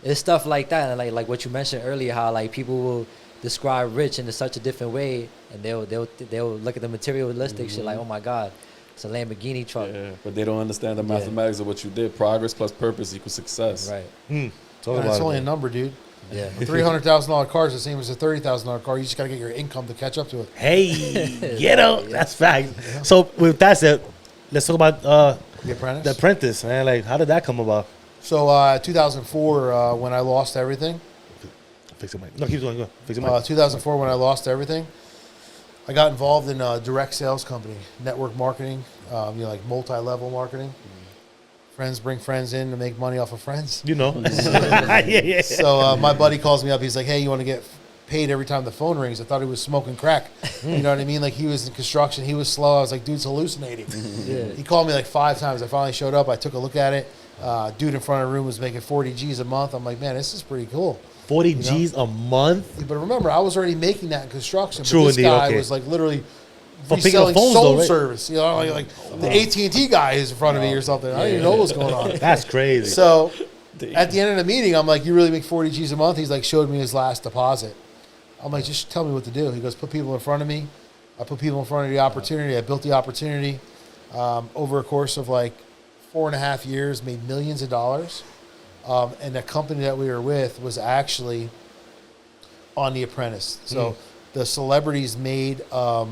it's stuff like that, and like what you mentioned earlier, how like people will describe rich in such a different way, and they'll look at the materialistic shit like, oh my God, it's a Lamborghini truck. Yeah, but they don't understand the mathematics of what you did. Progress plus purpose equals success. Right. It's only a number, dude. Yeah. A $300,000 car is the same as a $30,000 car. You just got to get your income to catch up to it. Hey, get up. That's fact. Yeah. So with that said, let's talk about The Apprentice. The Apprentice, man. Like, how did that come about? So 2004, when I lost everything. Fix your mic. No, keep going. Go. Fix your mic. 2004, when I lost everything, I got involved in a direct sales company, network marketing, like multi-level marketing. Friends bring friends in to make money off of friends. You know. Yeah. So my buddy calls me up. He's like, hey, you want to get paid every time the phone rings? I thought he was smoking crack. You know what I mean? Like, he was in construction. He was slow. I was like, dude's hallucinating. He called me like 5 times. I finally showed up. I took a look at it. Dude in front of the room was making 40 G's a month. I'm like, man, this is pretty cool. 40 G's a month? But remember, I was already making that in construction. True, but this guy was like literally reselling service. You know, like the AT&T guy is in front of me or something. I don't even know what's going on. That's crazy. So at the end of the meeting, I'm like, you really make 40 G's a month? He's like, showed me his last deposit. I'm like, just tell me what to do. He goes, put people in front of me. I put people in front of the opportunity. I built the opportunity over a course of like 4.5 years, made millions of dollars. And the company that we were with was actually on The Apprentice. So the celebrities made a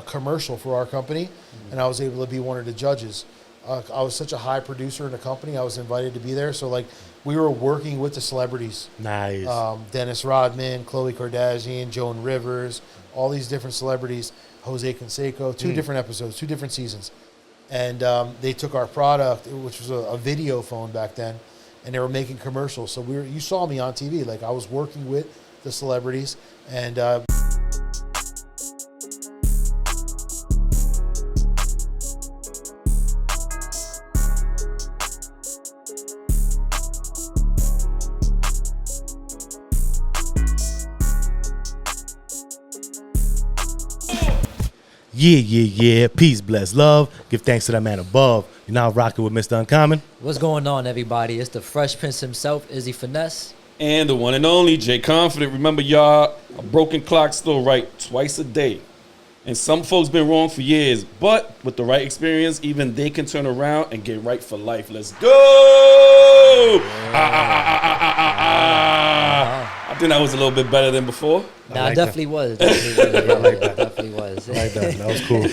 commercial for our company, and I was able to be one of the judges. I was such a high producer in the company. I was invited to be there. So like we were working with the celebrities. Nice. Dennis Rodman, Khloe Kardashian, Joan Rivers, all these different celebrities, Jose Canseco, 2 different episodes, 2 different seasons. And they took our product, which was a video phone back then, and they were making commercials. So you saw me on TV. Like, I was working with the celebrities, and Yeah. Peace, bless, love. Give thanks to that man above. You're now rocking with Mr. Uncommon. What's going on, everybody? It's the Fresh Prince himself, Izzy Finesse. And the one and only Jay Confident. Remember, y'all, a broken clock still right twice a day. And some folks been wrong for years. But with the right experience, even they can turn around and get right for life. Let's go! I think that was a little bit better than before. Nah, like definitely was. Definitely was. I like that. That was cool.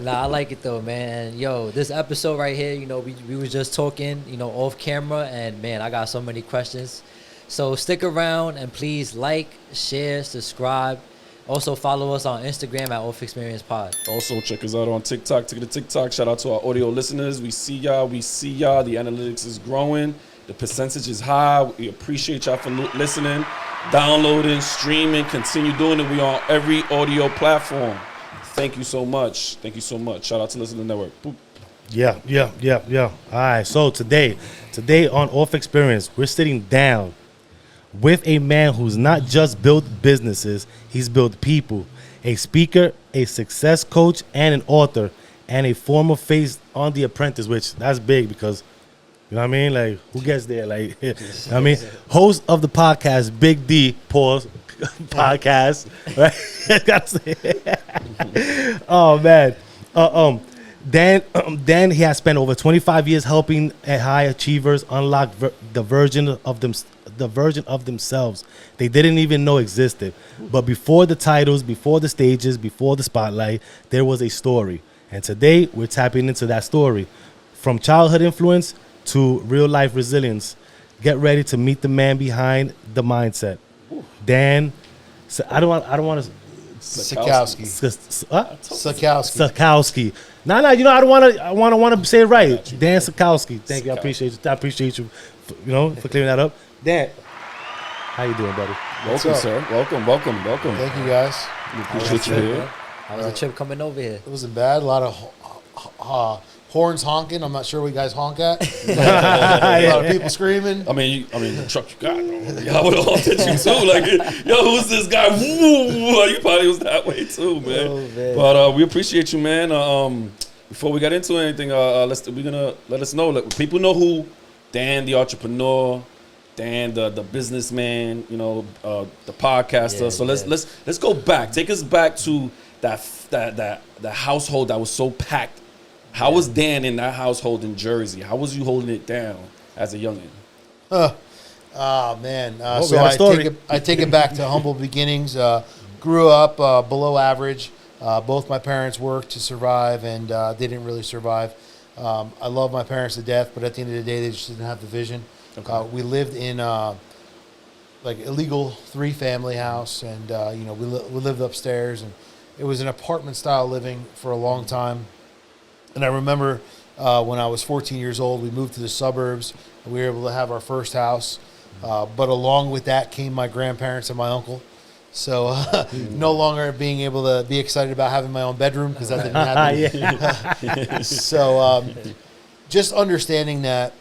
Nah, I like it though, man. Yo, this episode right here, we was just talking, off camera, and man, I got so many questions. So stick around and please like, share, subscribe. Also follow us on Instagram at Xperience Pod. Also check us out on TikTok. Take it to TikTok. Shout out to our audio listeners. We see y'all. The analytics is growing. The percentage is high. We appreciate y'all for listening, downloading, streaming. Continue doing it. We on every audio platform. Thank you so much. Shout out to Listening Network. Boop. Yeah. All right. So today on OffXperience, we're sitting down with a man who's not just built businesses, he's built people. A speaker, a success coach, and an author, and a former face on The Apprentice, which that's big because, you know what I mean? Like, who gets there? Like, I mean, host of the podcast, Big D, pause, podcast, right? Gotta say. Oh, man. Then he has spent over 25 years helping high achievers unlock the version of themselves they didn't even know existed. But before the titles, before the stages, before the spotlight, there was a story. And today we're tapping into that story. From childhood influence to real life resilience. Get ready to meet the man behind the mindset. Dan, I don't want to. Sakowski. No, I don't want to say it right. Dan Sakowski. Thank you. I appreciate you. For clearing that up. Dan, how you doing, buddy? Welcome, sir. Welcome. Thank you, guys. We appreciate you here. How was the trip coming over here? It wasn't bad. A lot of horns honking. I'm not sure what you guys honk at. A lot of people screaming. I mean, the truck you got, y'all would have honked at you too. Like, yo, who's this guy? Woo! You probably was that way too, man. Oh, man. But we appreciate you, man. Before we get into anything, we're gonna let us know. Let people know who Dan, the entrepreneur, Dan, the businessman, you know, the podcaster. Yeah, So yeah. let's go back. Take us back to that household that was so packed. How was Dan in that household in Jersey? How was you holding it down as a youngin? Oh man! we So got a I story. take it back to humble beginnings. Grew up below average. Both my parents worked to survive, and they didn't really survive. I love my parents to death, but at the end of the day, they just didn't have the vision. Okay. We lived in like illegal 3-family house, and you know we lived upstairs, and it was an apartment style living for a long time. And I remember when I was 14 years old, we moved to the suburbs, and we were able to have our first house. But along with that came my grandparents and my uncle. So no longer being able to be excited about having my own bedroom because that didn't happen. So just understanding that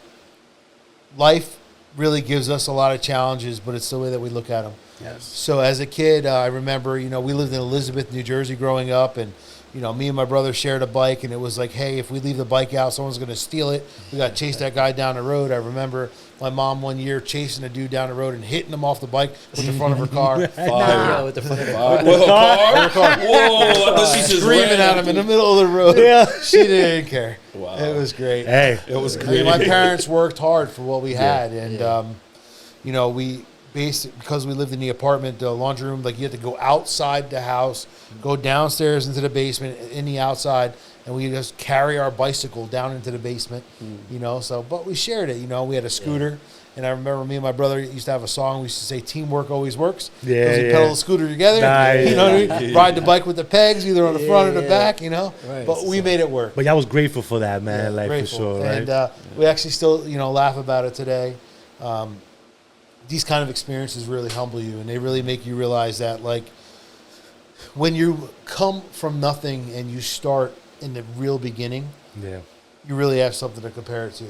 life really gives us a lot of challenges, but it's the way that we look at them. Yes. So as a kid, I remember, you know, we lived in Elizabeth, New Jersey growing up, and you know, me and my brother shared a bike, and it was like, hey, if we leave the bike out, someone's going to steal it. We got to chase that guy down the road. I remember my mom one year chasing a dude down the road and hitting him off the bike with the front of her car. Yeah, with the front of the Whoa, car? Whoa, I thought she just Screaming ran. at him in the middle of the road. Yeah. She didn't care. Wow. It was great. Hey, It was I mean, great. my parents worked hard for what we had, and Yeah. you know, we because we lived in the apartment, the laundry room, like you had to go outside the house, go downstairs into the basement, in the outside, and we just carry our bicycle down into the basement, you know. So, but we shared it, you know. We had a scooter, and I remember me and my brother used to have a song. We used to say, "Teamwork always works." Yeah, because we yeah. pedal the scooter together. Nice. You know what I mean? Ride the bike with the pegs, either on the front or the Yeah. back, you know. Right. But we made it work. but y'all was grateful for that, man. Yeah, like grateful. for sure, right? And we actually still, you know, laugh about it today. These kind of experiences really humble you, and they really make you realize that, like, when you come from nothing and you start in the real beginning, yeah. you really have something to compare it to.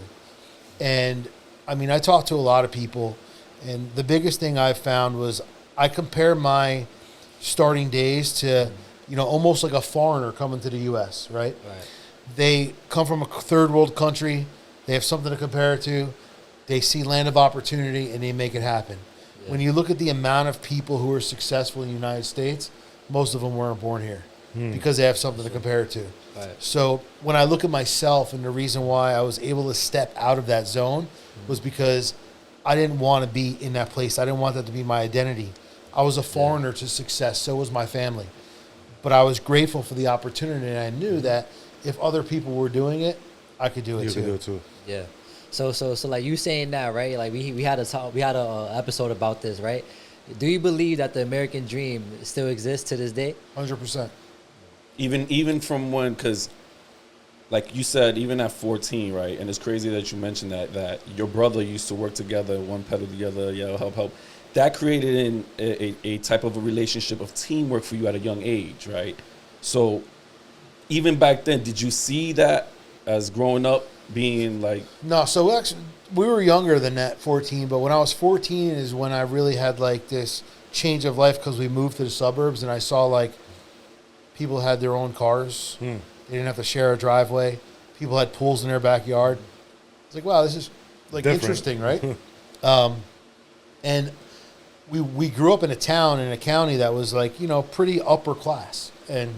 And I mean, I talk to a lot of people, and the biggest thing I've found was I compare my starting days to, you know, almost like a foreigner coming to the U.S., right? Right. They come from a third world country. They have something to compare it to. They see land of opportunity, and they make it happen. Yeah. When you look at the amount of people who are successful in the United States, most of them weren't born here because they have something to compare it to. Right. So when I look at myself, and the reason why I was able to step out of that zone was because I didn't want to be in that place. I didn't want that to be my identity. I was a foreigner to success. So was my family. But I was grateful for the opportunity, and I knew that if other people were doing it, I could do it You too. can do it too. Yeah. So like you saying that, right? Like we had a episode about this, right? Do you believe that the American dream still exists to this day? 100%. Even from when, because like you said, even at 14, right? And it's crazy that you mentioned that your brother used to work together, one pedal the other, help. That created in a type of a relationship of teamwork for you at a young age, right? So even back then, did you see that as growing up, being like... No, so actually, we were younger than that, 14. But when I was 14 is when I really had like this change of life, because we moved to the suburbs, and I saw like people had their own cars. They didn't have to share a driveway. People had pools in their backyard. It's like, wow, this is like Different. interesting, right? And we grew up in a town, in a county that was like, you know, pretty upper class. And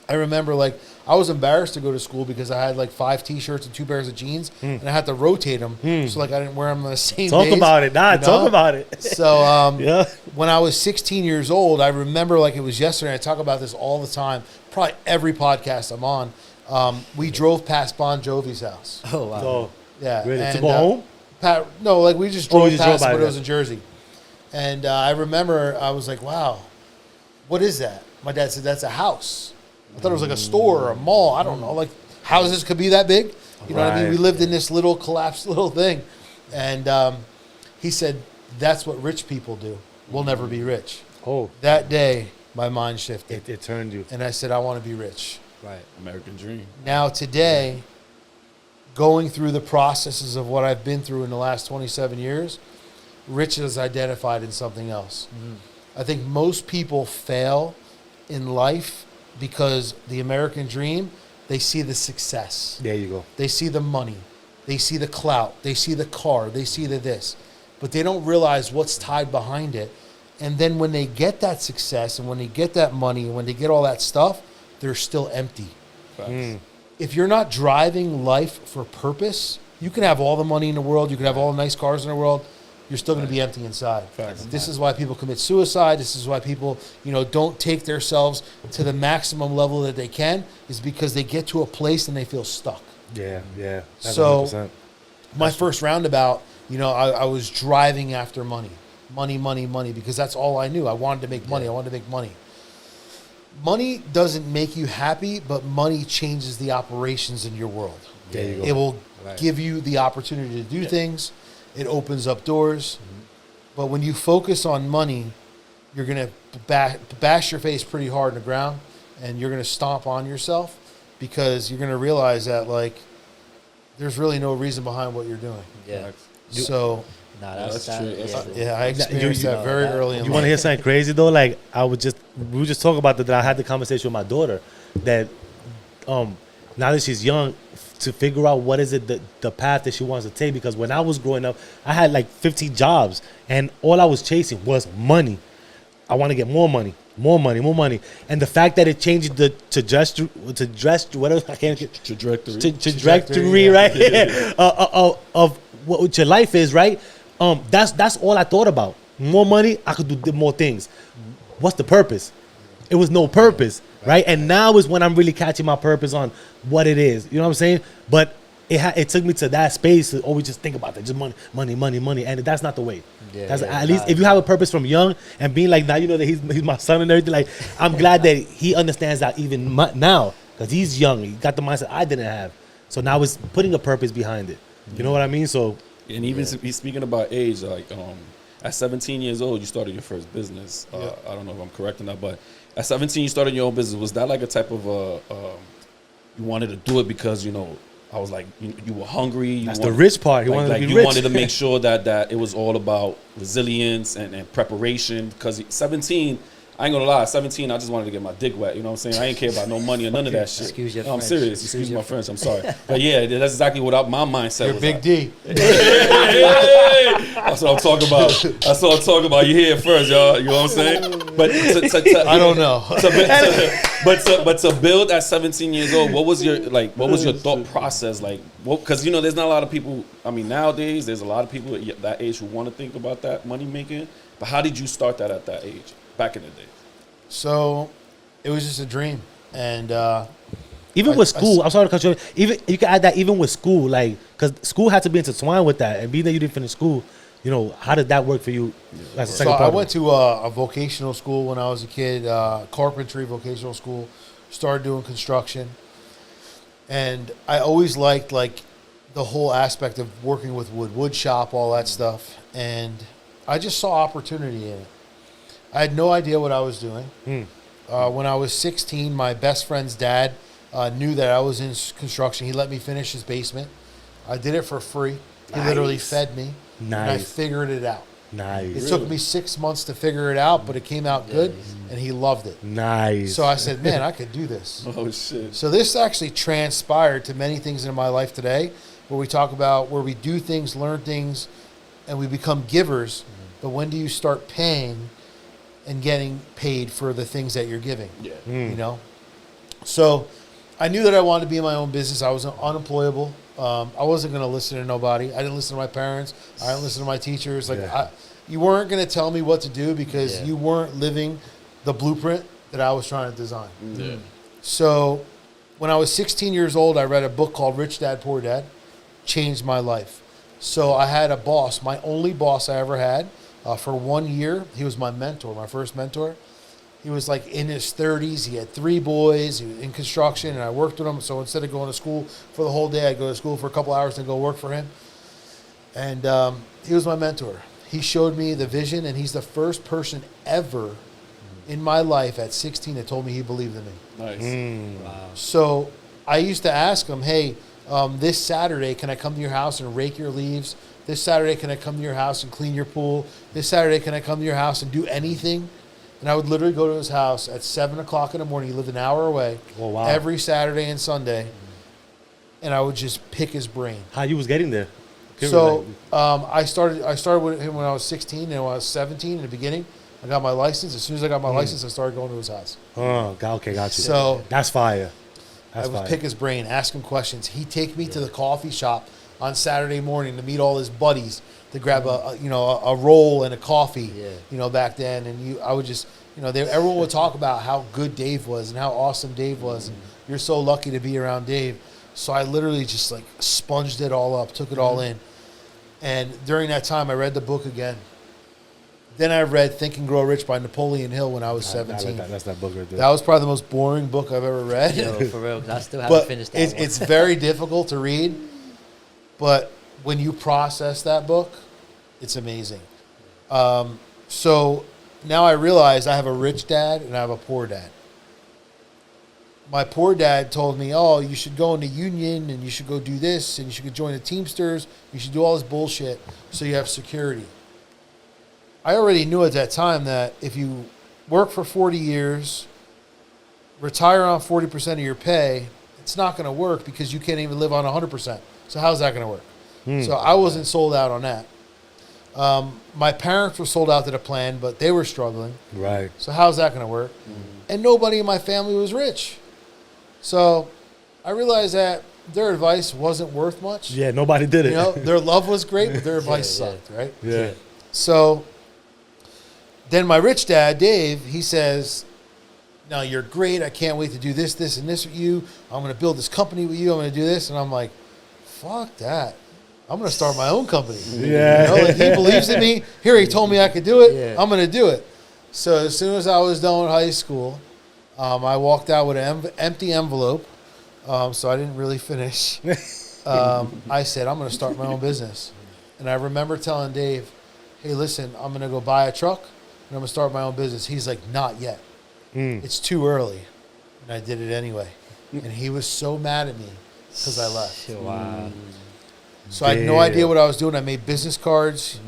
I remember like I was embarrassed to go to school because I had like 5 T-shirts and 2 pairs of jeans, and I had to rotate them so like I didn't wear them on the same Talk days, about it. Nah, you know? talk about it. So Yeah. when I was 16 years old, I remember like it was yesterday. I talk about this all the time, probably every podcast I'm on. We drove past Bon Jovi's house. Oh wow. So, Yeah, really? To and, go home? No, like we just Oh, drove you just drove past, by but it that. was in Jersey. And I remember I was like, wow, what is that? My dad said, that's a house. I thought it was like a store or a mall. I don't know. Like houses could be that big. You know what I mean? Right. We lived in this little collapsed little thing. And he said, that's what rich people do. We'll never be rich. Oh, That day, my mind shifted. it turned you. And I said, I want to be rich. Right. American dream. Now today, going through the processes of what I've been through in the last 27 years, rich is identified in something else. I think most people fail in life because the American dream, they see the success. There you go. They see the money. They see the clout. They see the car. They see the this. but they don't realize what's tied behind it. And then when they get that success and when they get that money and when they get all that stuff, they're still empty. If you're not driving life for purpose, you can have all the money in the world, you can have all the nice cars in the world, you're still going to be empty inside. This is why people commit suicide. This is why people, don't take themselves to the maximum level that they can, is because they get to a place and they feel stuck. Yeah. That's So 100%. my first roundabout, I was driving after money, because that's all I knew. I wanted to make money. I wanted to make money. Money doesn't make you happy, but money changes the operations in your world. There you go. It will give you the opportunity to do things. It opens up doors. But when you focus on money, you're going to bash your face pretty hard in the ground, and you're going to stomp on yourself, because you're going to realize that, there's really no reason behind what you're doing. Yeah. So, That's true. I experienced that very early in life. You want to hear something crazy though? We were just talking about that. I had the conversation with my daughter that, now that she's young, to figure out what is it the path that she wants to take. Because when I was growing up, I had 15 jobs, and all I was chasing was money. I want to get more money. And the fact that it changed the trajectory, right? Of what your life is, right? That's all I thought about. More money, I could do more things. What's the purpose? It was no purpose, right? And now is when I'm really catching my purpose on what it is. You know what I'm saying? But it took me to that space to always just think about that, just money, and that's not the way. At least if you have a purpose from young and being now you know that he's my son and everything. I'm glad that he understands that even now, because he's young. He got the mindset I didn't have. So now it's putting a purpose behind it. You know what I mean? So, and even speaking about age, at 17 years old, you started your first business. I don't know if I'm correct or not, but at 17, you started your own business. Was that a type of you wanted to do it because I was you were hungry. That's the rich part. He wanted to be you rich. wanted to make sure that it was all about resilience and preparation. Because 17, I ain't gonna lie, 17, I just wanted to get my dick wet. You know what I'm saying? I ain't care about no money or none of that shit. Excuse your No, I'm French. serious. Excuse my French. I'm sorry. But yeah, that's exactly what my mindset You're was. Big D. That's what I'm talking about. That's what I'm talking about. You hear it first, y'all. You know what I'm saying? But I don't know. But to build at 17 years old, what was your thought process like? Because there's not a lot of people. I mean, nowadays there's a lot of people at that age who want to think about that money making. But how did you start that at that age, back in the day? So, it was just a dream, and even with school, I'm sorry to cut you off. Even you can add that even with school, because school had to be intertwined with that, and being that you didn't finish school, how did that work for you? As a second So part I went to a vocational school when I was a kid, carpentry vocational school. Started doing construction, and I always liked the whole aspect of working with wood shop, all that stuff, and I just saw opportunity in it. I had no idea what I was doing. When I was 16, my best friend's dad knew that I was in construction. He let me finish his basement. I did it for free. He literally fed me. And I figured it out. Nice. It took me 6 months to figure it out, but it came out good, and he loved it. Nice. So I said, man, I could do this. Oh, shit. So this actually transpired to many things in my life today, where we talk about where we do things, learn things, and we become givers. But when do you start paying and getting paid for the things that you're giving? Yeah. So I knew that I wanted to be in my own business. I was unemployable. I wasn't going to listen to nobody. I didn't listen to my parents. I didn't listen to my teachers. You weren't going to tell me what to do because you weren't living the blueprint that I was trying to design. Yeah. So when I was 16 years old, I read a book called Rich Dad, Poor Dad. Changed my life. So I had a boss, my only boss I ever had. For 1 year, he was my mentor, my first mentor. He was in his 30s. He had 3 boys. He was in construction, and I worked with him. So instead of going to school for the whole day, I'd go to school for a couple hours and go work for him. And he was my mentor. He showed me the vision, and he's the first person ever in my life at 16 that told me he believed in me. Nice. Wow. So I used to ask him, hey, this Saturday, can I come to your house and rake your leaves? This Saturday, can I come to your house and clean your pool? This Saturday, can I come to your house and do anything? And I would literally go to his house at 7 o'clock in the morning. He lived an hour away. Oh, wow. Every Saturday and Sunday. And I would just pick his brain. How you was getting there? So I started with him when I was 16, and when I was 17 in the beginning, I got my license. As soon as I got my license, I started going to his house. Oh, okay, got you. So that's fire. That's I would fire. pick his brain, ask him questions. He'd take me to the coffee shop on Saturday morning to meet all his buddies to grab a roll and a coffee. Yeah. Back then, and I would just everyone would talk about how good Dave was and how awesome Dave was, and you're so lucky to be around Dave. So I literally just like sponged it all up, took it all in. And during that time, I read the book again. Then I read Think and Grow Rich by Napoleon Hill when I was 17. That's that book right there. That was probably the most boring book I've ever read. Yo, for real, 'cause I still haven't But finished that one. it's very difficult to read. But when you process that book, it's amazing. So now I realize I have a rich dad and I have a poor dad. My poor dad told me, oh, you should go into union and you should go do this and you should go join the Teamsters. You should do all this bullshit so you have security. I already knew at that time that if you work for 40 years, retire on 40% of your pay, it's not going to work because you can't even live on 100%. So how's that going to work? So I wasn't sold out on that. My parents were sold out to the plan, but they were struggling. Right. So how's that going to work? And nobody in my family was rich. So I realized that their advice wasn't worth much. Yeah, nobody did it. Their love was great, but their advice sucked, right? Yeah. So then my rich dad, Dave, he says, no, you're great. I can't wait to do this, this, and this with you. I'm going to build this company with you. I'm going to do this. And I'm like, fuck that. I'm going to start my own company. Yeah. He believes in me. Here, he told me I could do it. Yeah. I'm going to do it. So as soon as I was done with high school, I walked out with an empty envelope. So I didn't really finish. I said, I'm going to start my own business. And I remember telling Dave, hey, listen, I'm going to go buy a truck and I'm going to start my own business. He's like, not yet. It's too early. And I did it anyway. And he was so mad at me because I left. Wow. So I had no idea what I was doing. I made business cards.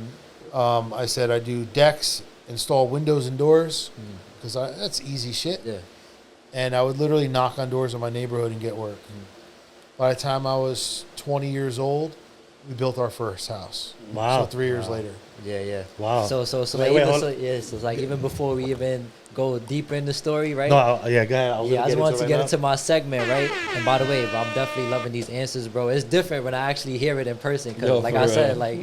I said I do decks, install windows and doors because that's easy shit. Yeah. And I would literally knock on doors in my neighborhood and get work. By the time I was 20 years old, we built our first house. Wow. So 3 years later. Yeah. Wow. So it's like even before we even go deeper in the story, right? No, yeah, go ahead. I just wanted to get into my segment, right? And by the way, I'm definitely loving these answers, bro. It's different when I actually hear it in person, because like I said, like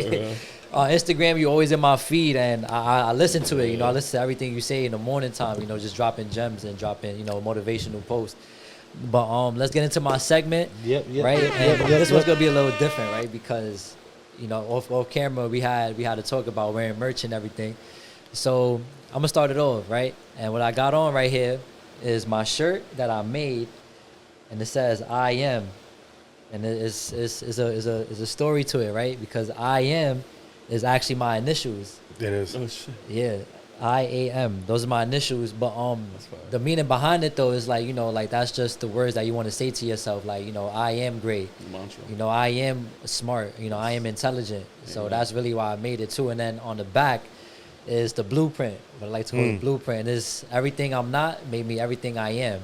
on Instagram, you're always in my feed, and I listen to it. I listen to everything you say in the morning time. Just dropping gems and dropping motivational posts. But let's get into my segment, right? And this one's gonna be a little different, right? Because off camera we had to talk about wearing merch and everything. So I'm gonna start it off, right? And what I got on right here is my shirt that I made, and it says "I am," and it's a story to it, right? Because "I am" is actually my initials. It is. Oh shit. Yeah, I-A-M. Those are my initials, but the meaning behind it though is like like that's just the words that you want to say to yourself, like I am great. Mantra. I am smart. I am intelligent. So that's really why I made it too. And then on the back is the blueprint. What I like to call the blueprint is everything I'm not made me everything I am.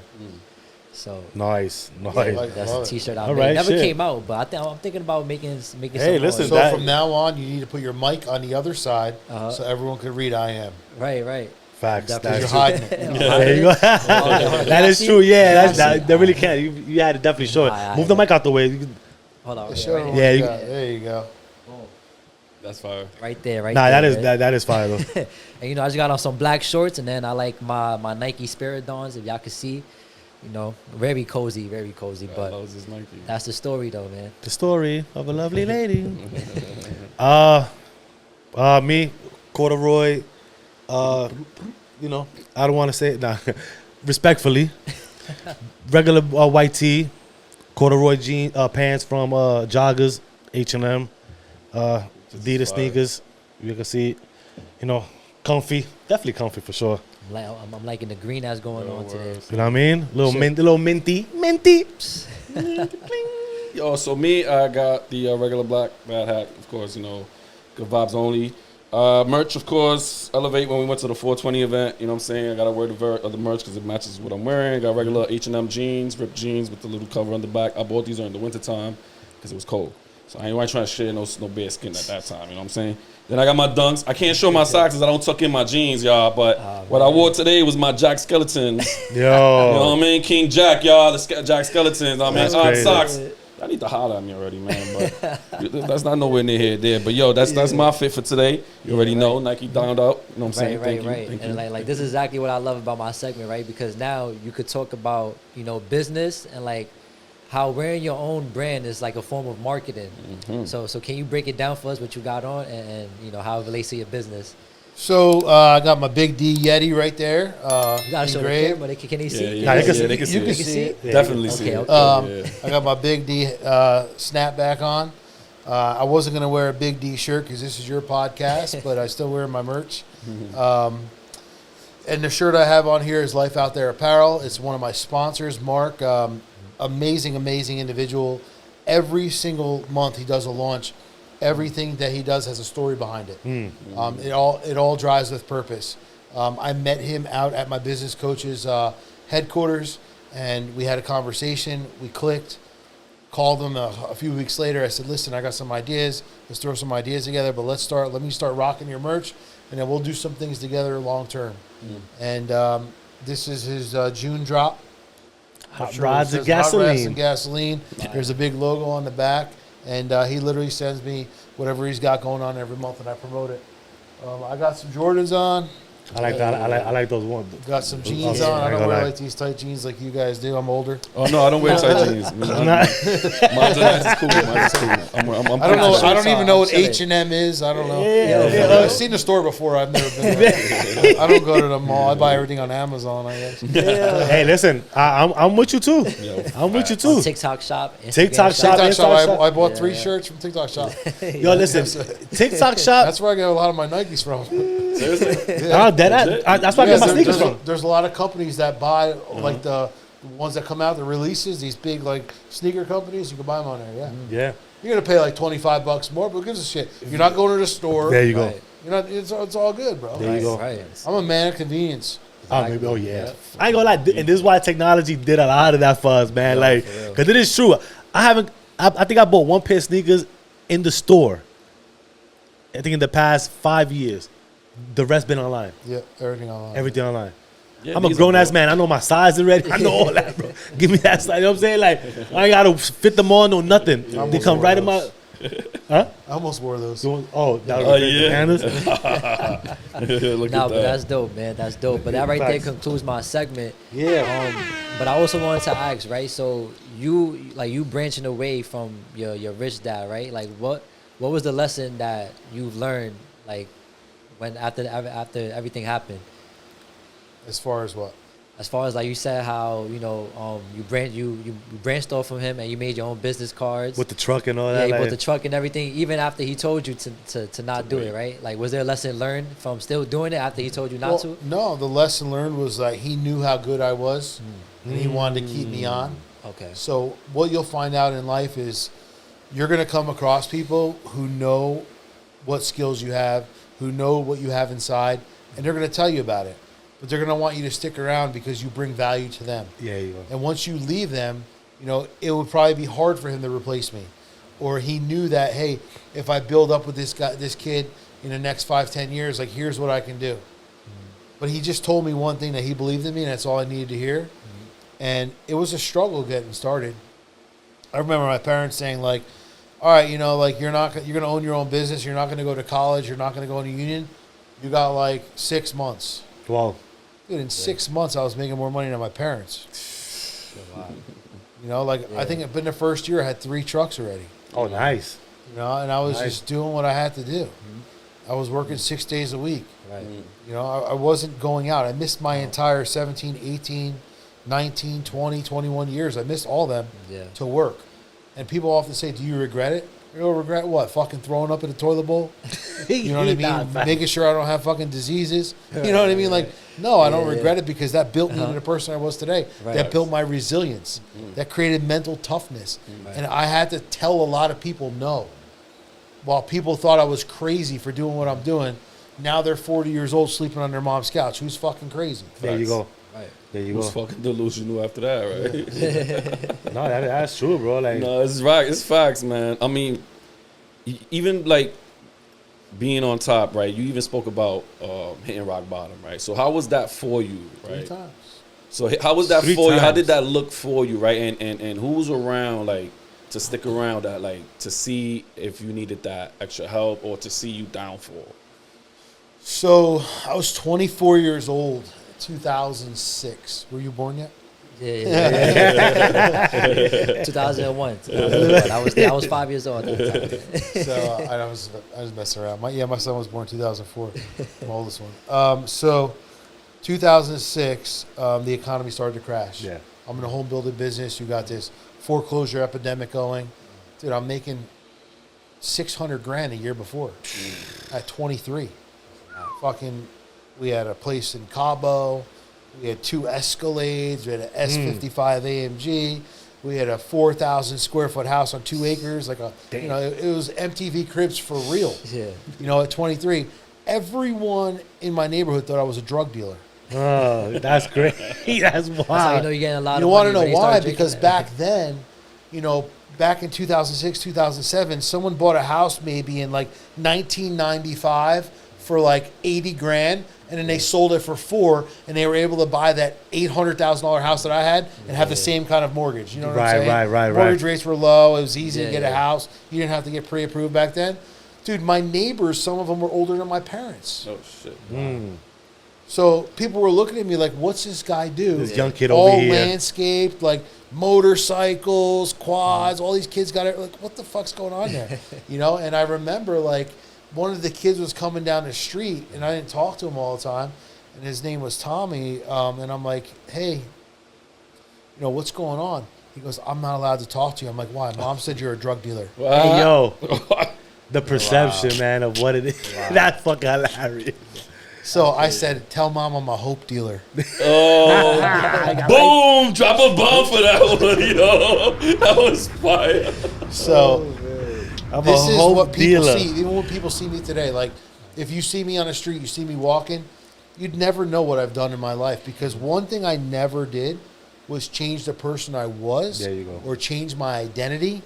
So Nice. that's a T-shirt I made. Right, Never shit. came out, but I'm thinking about making. Hey, some listen, So more. from now on, you need to put your mic on the other side so everyone can read I am. Right. Facts. Definitely. You're That's hiding it. there you go. That is true. Yeah, that really can't. You had to definitely show it. Aye, Move the mic out the way. You can- Hold on. Show Right, them Yeah, what you- got. There you go. That's fire. right there. Right Nah, there. that is right? that is fire though. And I just got on some black shorts, and then I like my Nike Spirit Dawns, if y'all can see. Very cozy, but Lowe's is Nike. that's the story though, man. The story of a lovely lady. Me, corduroy. I don't want to say it. Nah, respectfully, regular white tee, corduroy jean pants from joggers, H&M, Adidas sneakers. You can see, comfy, definitely comfy for sure. I'm liking the green that's going on today. You know what I mean? Little minty. Yo, so me, I got the regular black bad hat, of course, good vibes only. Merch, of course, Elevate when we went to the 420 event, you know what I'm saying? I got to wear the merch because it matches what I'm wearing. Got regular H&M jeans, ripped jeans with the little cover on the back. I bought these during the wintertime because it was cold. So I ain't trying to share no bare skin at that time. You know what I'm saying? Then I got my dunks. I can't show my socks because I don't tuck in my jeans, y'all. But what I wore today was my Jack Skeletons. Yo. You know what I mean? King Jack, y'all. The Jack Skeletons. I mean, That's odd crazy. socks. I need to holler at me already, man. But that's not nowhere near here, there. But yo, that's my fit for today. You already know Nike downed up. You know what I'm saying? Right. And like this is exactly what I love about my segment, right? Because now you could talk about, you know, business and like how wearing your own brand is like a form of marketing. So can you break it down for us what you got on and you know how it relates to your business? So I got my Big D Yeti right there. You gotta show the engraved. camera. Can they see? Yeah, they can they can see You it. can see it. Yeah. Definitely see it. Okay. I got my Big D snapback on. I wasn't going to wear a Big D shirt because this is your podcast, but I still wear my merch. And the shirt I have on here is Life Out There Apparel. It's one of my sponsors, Mark. Amazing individual. Every single month he does a launch. Everything that he does has a story behind it. It all drives with purpose. I met him out at my business coach's headquarters, and we had a conversation. We clicked. Called him a few weeks later. I said, "Listen, I got some ideas. Let's throw some ideas together. But let me start rocking your merch, and then we'll do some things together long term." And this is his June drop. Hot Sure, rods it and says Hot rods gasoline. and gasoline. There's a big logo on the back, and he literally sends me whatever he's got going on every month, and I promote it. I got some Jordans on. I like that. I like those ones. Got some jeans Yeah, on. I I don't ain't wear gonna like these tight jeans like you guys do. I'm older. Oh no, I don't wear tight jeans. Mine's cool. Mine's cool. I'm I don't know. pretty I don't sure. even know what I'm chilling. H&M is. I don't know. Yeah. I've seen the store before. I've never been there. I don't go to the mall. I buy everything on Amazon, I guess. Hey, listen, I'm with you too. I'm with you too. TikTok shop. Instagram TikTok shop. TikTok shop. Shop. I bought 3 Yeah. shirts from TikTok shop. Yo, listen, TikTok shop. That's where I get a lot of my Nikes from. That's where I get my sneakers from. There's a lot of companies that buy like the ones that come out, the releases. These big like sneaker companies. You can buy them on there. Yeah. Yeah, You're gonna pay like $25 more, but who gives a shit? You're not going to the store. there you go. Right. You're not. It's all good, bro. There you go. Right. I'm a man of convenience. Oh, maybe, oh yeah. I ain't gonna lie, and this is why technology did a lot of that for us, man. Like, for real. cause it is true. I think I bought one pair of sneakers in the store. I think in the past 5 years. The rest been online. Yeah, everything online. Everything online. Yeah, I'm a these grown are ass dope. man. I know my size already. I know all that, bro. Give me that size. You know what I'm saying? Like, I ain't gotta fit them on or nothing. They almost come wore right in my. those. Huh? I almost wore those. Oh, that was Oh, the yeah. pandas. Look Nah, at but that. that's dope, man. That's dope. But that right there Facts. concludes my segment. Yeah. But I also wanted to ask, right? So you branching away from your rich dad, right? Like what was the lesson that you've learned, like when after everything happened? As far as what? As far as like you said how you branched off from him and you made your own business cards. With the truck and all Yeah, that. he like, bought the truck and everything, even after he told you to not do it, right? Like, was there a lesson learned from still doing it after he told you not to? No, the lesson learned was that he knew how good I was, and he wanted to keep me on. Okay. So what you'll find out in life is you're going to come across people who know what skills you have, who know what you have inside, and they're going to tell you about it. But they're going to want you to stick around because you bring value to them. Yeah, you go. And once you leave them, it would probably be hard for him to replace me. Or he knew that, hey, if I build up with this kid in the next 5-10 years, like, here's what I can do. But he just told me one thing, that he believed in me, and that's all I needed to hear. And it was a struggle getting started. I remember my parents saying, like, all right, like, you're going to own your own business. You're not going to go to college. You're not going to go in a union. You got like 6 months. Wow. Dude, in 6 months, I was making more money than my parents. I think in the first year, I had 3 trucks already. Oh, nice. And I was Nice. just doing what I had to do. I was working 6 days a week. Right. I wasn't going out. I missed my entire 17, 18, 19, 20, 21 years. I missed all them Yeah. to work. And people often say, do you regret it? Regret what? Fucking throwing up in a toilet bowl? You know what I mean? Nah, fact. Making sure I don't have fucking diseases. You know what I mean? Like, no, I don't Yeah, regret it because that built me into the person I was today. Right. That built my resilience. That created mental toughness. And I had to tell a lot of people no. While people thought I was crazy for doing what I'm doing, now they're 40 years old sleeping on their mom's couch. Who's fucking crazy? There you go. Right. There you Who's go. fucking delusional after that, right? No, that's true, bro. Like, No, it's right. It's facts, man. I mean, even like being on top, right? You even spoke about hitting rock bottom, right? So how was that for you, right? 3 times. So how was that 3 for you? How times. did that look for you, right? And who was around, like, to stick around, that, like, to see if you needed that extra help or to see you downfall? So I was 24 years old, 2006. Were you born yet? Yeah. 2001. I was 5 years old at the time. So I was messing around. My son was born 2004, my oldest one. So 2006, the economy started to crash. Yeah. I'm in a home building business. You got this foreclosure epidemic going. Dude, I'm making $600,000 a year before at 23. Fucking, we had a place in Cabo. We had 2 Escalades. We had an S55 AMG. We had a 4,000 square foot house on 2 acres. Like it was MTV Cribs for real. Yeah. At 23, everyone in my neighborhood thought I was a drug dealer. Oh, that's great. That's wild. That's how you know you're getting a lot of You money. want to know when you why? start drinking Because that. back then, back in 2006, 2007, someone bought a house maybe in like 1995 for like $80,000, and then they sold it for $4,000, and they were able to buy that $800,000 house that I had and have the same kind of mortgage. You know what I'm saying? Right. Mortgage rates were low. It was easy to get a Yeah. house. You didn't have to get pre-approved back then. Dude, my neighbors, some of them were older than my parents. Oh, shit. So people were looking at me like, what's this guy do? This young kid all over here. landscaped, like motorcycles, quads, all these kids got it. Like, what the fuck's going on there? And I remember like one of the kids was coming down the street, and I didn't talk to him all the time, and his name was Tommy, and I'm like, hey, what's going on? He goes, I'm not allowed to talk to you. I'm like, why? Mom said you're a drug dealer. Hey, yo. The perception, man, of what it is. That's fucking hilarious. So I said, tell Mom I'm a hope dealer. Boom! Drop a bomb for that one, yo. That was fire. So I'm this a is hope what people dealer. see. Even when people see me today, like if you see me on the street, you see me walking, you'd never know what I've done in my life, because one thing I never did was change the person I was. There you go. Or change my identity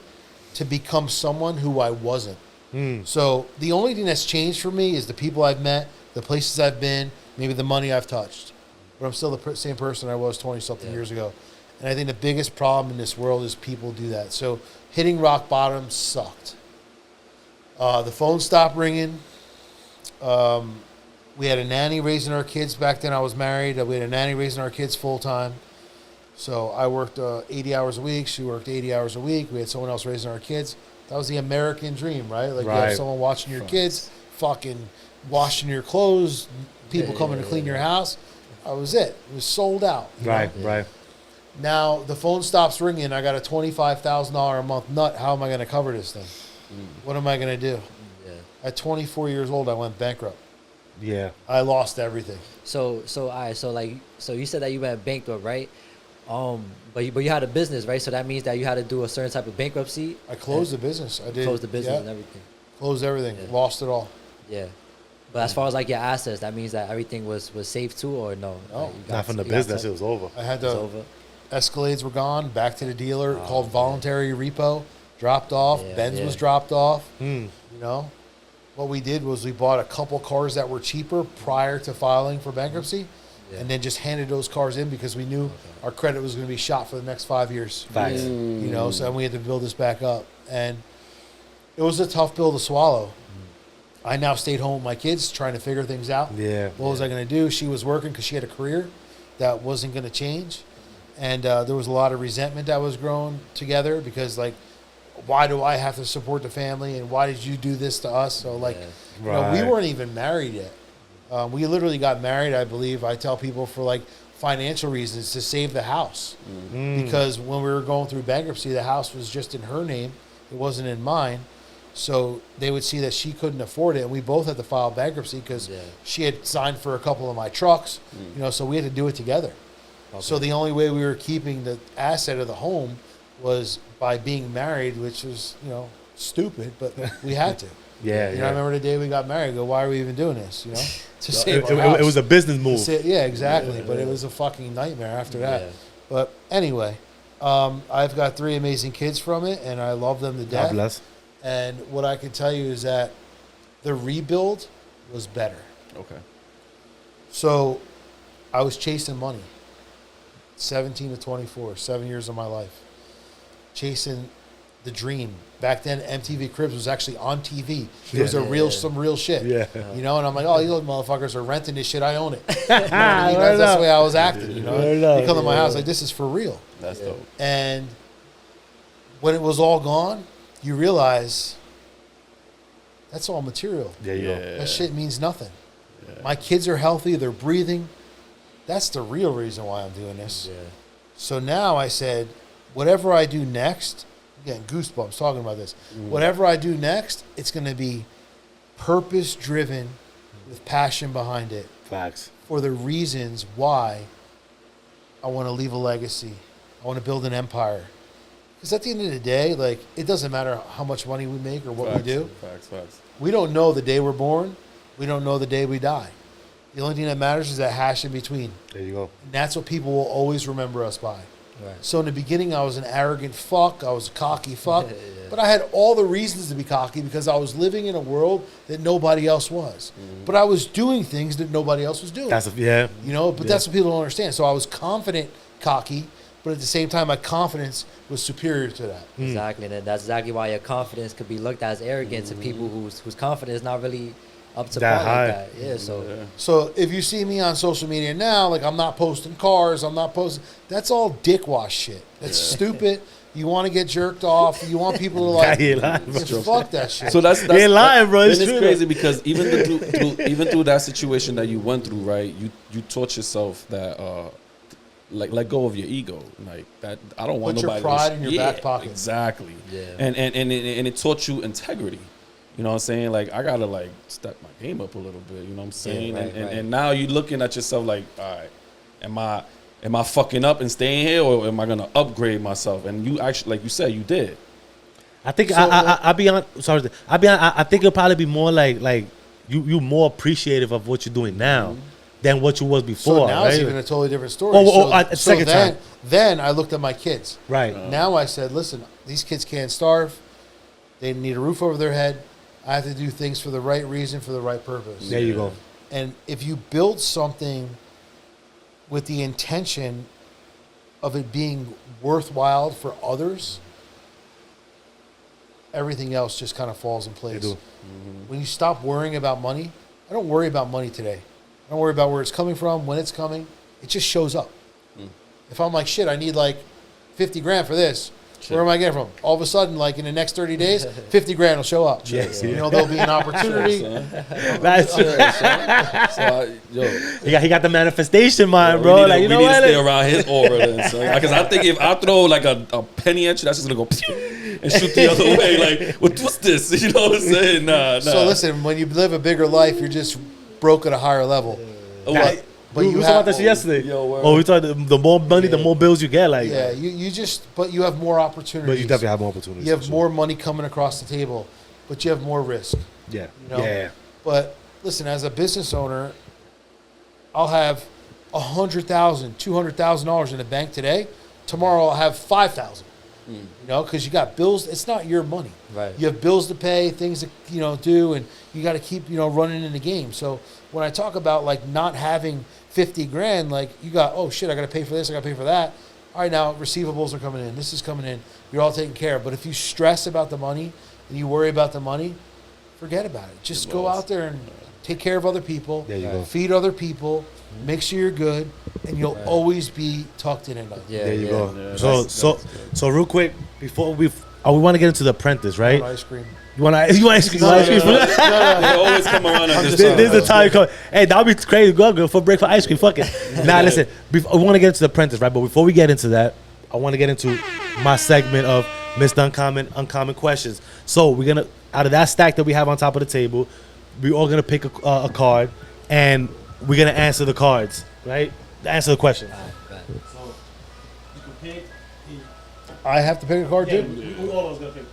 to become someone who I wasn't. So the only thing that's changed for me is the people I've met, the places I've been, maybe the money I've touched. But I'm still the same person I was 20-something years ago. And I think the biggest problem in this world is people do that. So hitting rock bottom sucked. The phone stopped ringing. We had a nanny raising our kids. Back then I was married. We had a nanny raising our kids full time. So I worked 80 hours a week. She worked 80 hours a week. We had someone else raising our kids. That was the American dream, right? Like you have Right. someone watching your kids, fucking washing your clothes, people coming to clean your house. That was it. It was sold out. you know? Right. Now the phone stops ringing. I got a $25,000 a month nut. How am I going to cover this thing? What am I going to do? Yeah. At 24 years old, I went bankrupt. Yeah. I lost everything. So all right. So you said that you went bankrupt, right? But you had a business, right? So that means that you had to do a certain type of bankruptcy. I closed the business. I did. Closed the business Yeah. and everything. Closed everything. Yeah. Lost it all. Yeah. But as far as like your assets, that means that everything was safe too, or no? No. Like, you Not from the you got business. to- It was over. I had It's to. over. Escalades were gone. Back to the dealer. Called voluntary repo. Dropped off. Yeah, Benz yeah. was dropped off. Mm. What we did was we bought a couple cars that were cheaper prior to filing for bankruptcy, Yeah. and then just handed those cars in because we knew our credit was going to be shot for the next 5 years. Facts. So we had to build this back up, and it was a tough pill to swallow. I now stayed home with my kids trying to figure things out. Yeah. What was I going to do? She was working because she had a career that wasn't going to change, and there was a lot of resentment that was growing together because why do I have to support the family, and why did you do this to us? So Yeah. we Right. weren't even married yet. We literally got married, I believe. I tell people for financial reasons to save the house, because when we were going through bankruptcy, the house was just in her name; it wasn't in mine. So they would see that she couldn't afford it, and we both had to file bankruptcy because Yeah. she had signed for a couple of my trucks. So we had to do it together. So the only way we were keeping the asset of the home was by being married, which was stupid, but we had to. Yeah. I remember the day we got married. I go, why are we even doing this? To save It, our house. it was a business move. Yeah, exactly. But it was a fucking nightmare after that. Yeah. But anyway, I've got 3 amazing kids from it, and I love them to death. God bless. And what I can tell you is that the rebuild was better. Okay. So I was chasing money, 17 to 24, 7 years of my life, chasing the dream. Back then, MTV Cribs was actually on TV. It was some real shit. Yeah. You know, and I'm like, oh, these little motherfuckers are renting this shit. I own it. You know what I mean? That's the way I was acting. You know, they come to my house like, this is for real. That's dope. And when it was all gone, you realize that's all material. There you go. That shit means nothing. Yeah. My kids are healthy. They're breathing. That's the real reason why I'm doing this. Yeah. So now I said, whatever I do next, I'm getting goosebumps talking about this. Whatever I do next, it's going to be purpose-driven with passion behind it. Facts. For the reasons why I want to leave a legacy. I want to build an empire. Because at the end of the day, like, it doesn't matter how much money we make or what we do. Facts. We don't know the day we're born. We don't know the day we die. The only thing that matters is that hash in between. There you go. And that's what people will always remember us by. Right. So in the beginning, I was an arrogant fuck. I was a cocky fuck. But I had all the reasons to be cocky because I was living in a world that nobody else was. But I was doing things that nobody else was doing. That's You know, but that's what people don't understand. So I was confident, cocky, but at the same time, my confidence was superior to that. Exactly, and that's exactly why your confidence could be looked at as arrogant to people whose confidence is not really up to That par high. like that. Yeah, so So if you see me on social media now, like I'm not posting cars, I'm not posting. That's all dickwash shit. That's stupid. You want to get jerked off. You want people to like, Yeah, he lying, bro. just fuck that shit. So that's ain't lying, bro. It's It's true, crazy because even through that situation that you went through, right? You taught yourself that like let go of your ego, like that. I don't want Put your nobody pride to, in your back pocket. Exactly. Yeah. And it taught you integrity. You know what I'm saying? Like, I gotta like step my game up a little bit. You know what I'm saying? right, And now you're looking at yourself like, all right, am I fucking up and staying here, or am I gonna upgrade myself? And you actually, like you said, you did. I think So, I'll be on. Sorry, I think it'll probably be more like you more appreciative of what you're doing now than what you was before. So now right? it's even a totally different story. Second time. Then I looked at my kids. Right. Now I said, listen, these kids can't starve. They need a roof over their head. I have to do things for the right reason, for the right purpose. There you go. And if you build something with the intention of it being worthwhile for others, everything else just kind of falls in place. They do. When you stop worrying about money, I don't worry about money today. I don't worry about where it's coming from, when it's coming. It just shows up. If I'm like, shit, I need like 50 grand for this. Where am I getting from? All of a sudden, like in the next 30 days, 50 grand will show up. Yes. You know, there'll be an opportunity. That's So, he got the manifestation mind, we bro. need Like, you know to stay what? around his aura then, son. Because I think if I throw like a penny at you, that's just gonna go and shoot the other way. Like, what's this? You know what I'm saying? Nah. So listen, when you live a bigger life, you're just broke at a higher level. What? But we talked about this yesterday. Yo, word. We talked the more money, the more bills you get. Like, Yeah, but you have more opportunities. but you definitely have more opportunities. You have for more money coming across the table, but you have more risk. sure. Yeah. You know? Yeah. But listen, as a business owner, I'll have $100,000, $200,000 in the bank today. Tomorrow I'll have $5,000. You know, because you got bills. It's not your money. Right. You have bills to pay, things to do, and you got to keep running in the game. So when I talk about like not having 50 grand, like you got, oh shit, I got to pay for this, I got to pay for that. All right, now receivables are coming in. This is coming in. You're all taken care of. But if you stress about the money and you worry about the money, forget about it. Just go out there and take care of other people. There you go. Feed other people. Make sure you're good, and you'll always be tucked in and out. yeah, There you go. Yeah, So real quick before we want to get into the apprentice, right? Ice cream. You want ice cream? They always come around at this time. This is the time you come. Hey, that would be crazy. Go for break for ice cream. Fuck it. Nah, listen. We want to get into the apprentice, right? But before we get into that, I want to get into my segment of Mr. Uncommon questions. So we're gonna, out of that stack that we have on top of the table, we're all gonna pick a card, and we're gonna answer the cards, right? Answer the question. So you can pick. I have to pick a card too. We all of us gonna pick.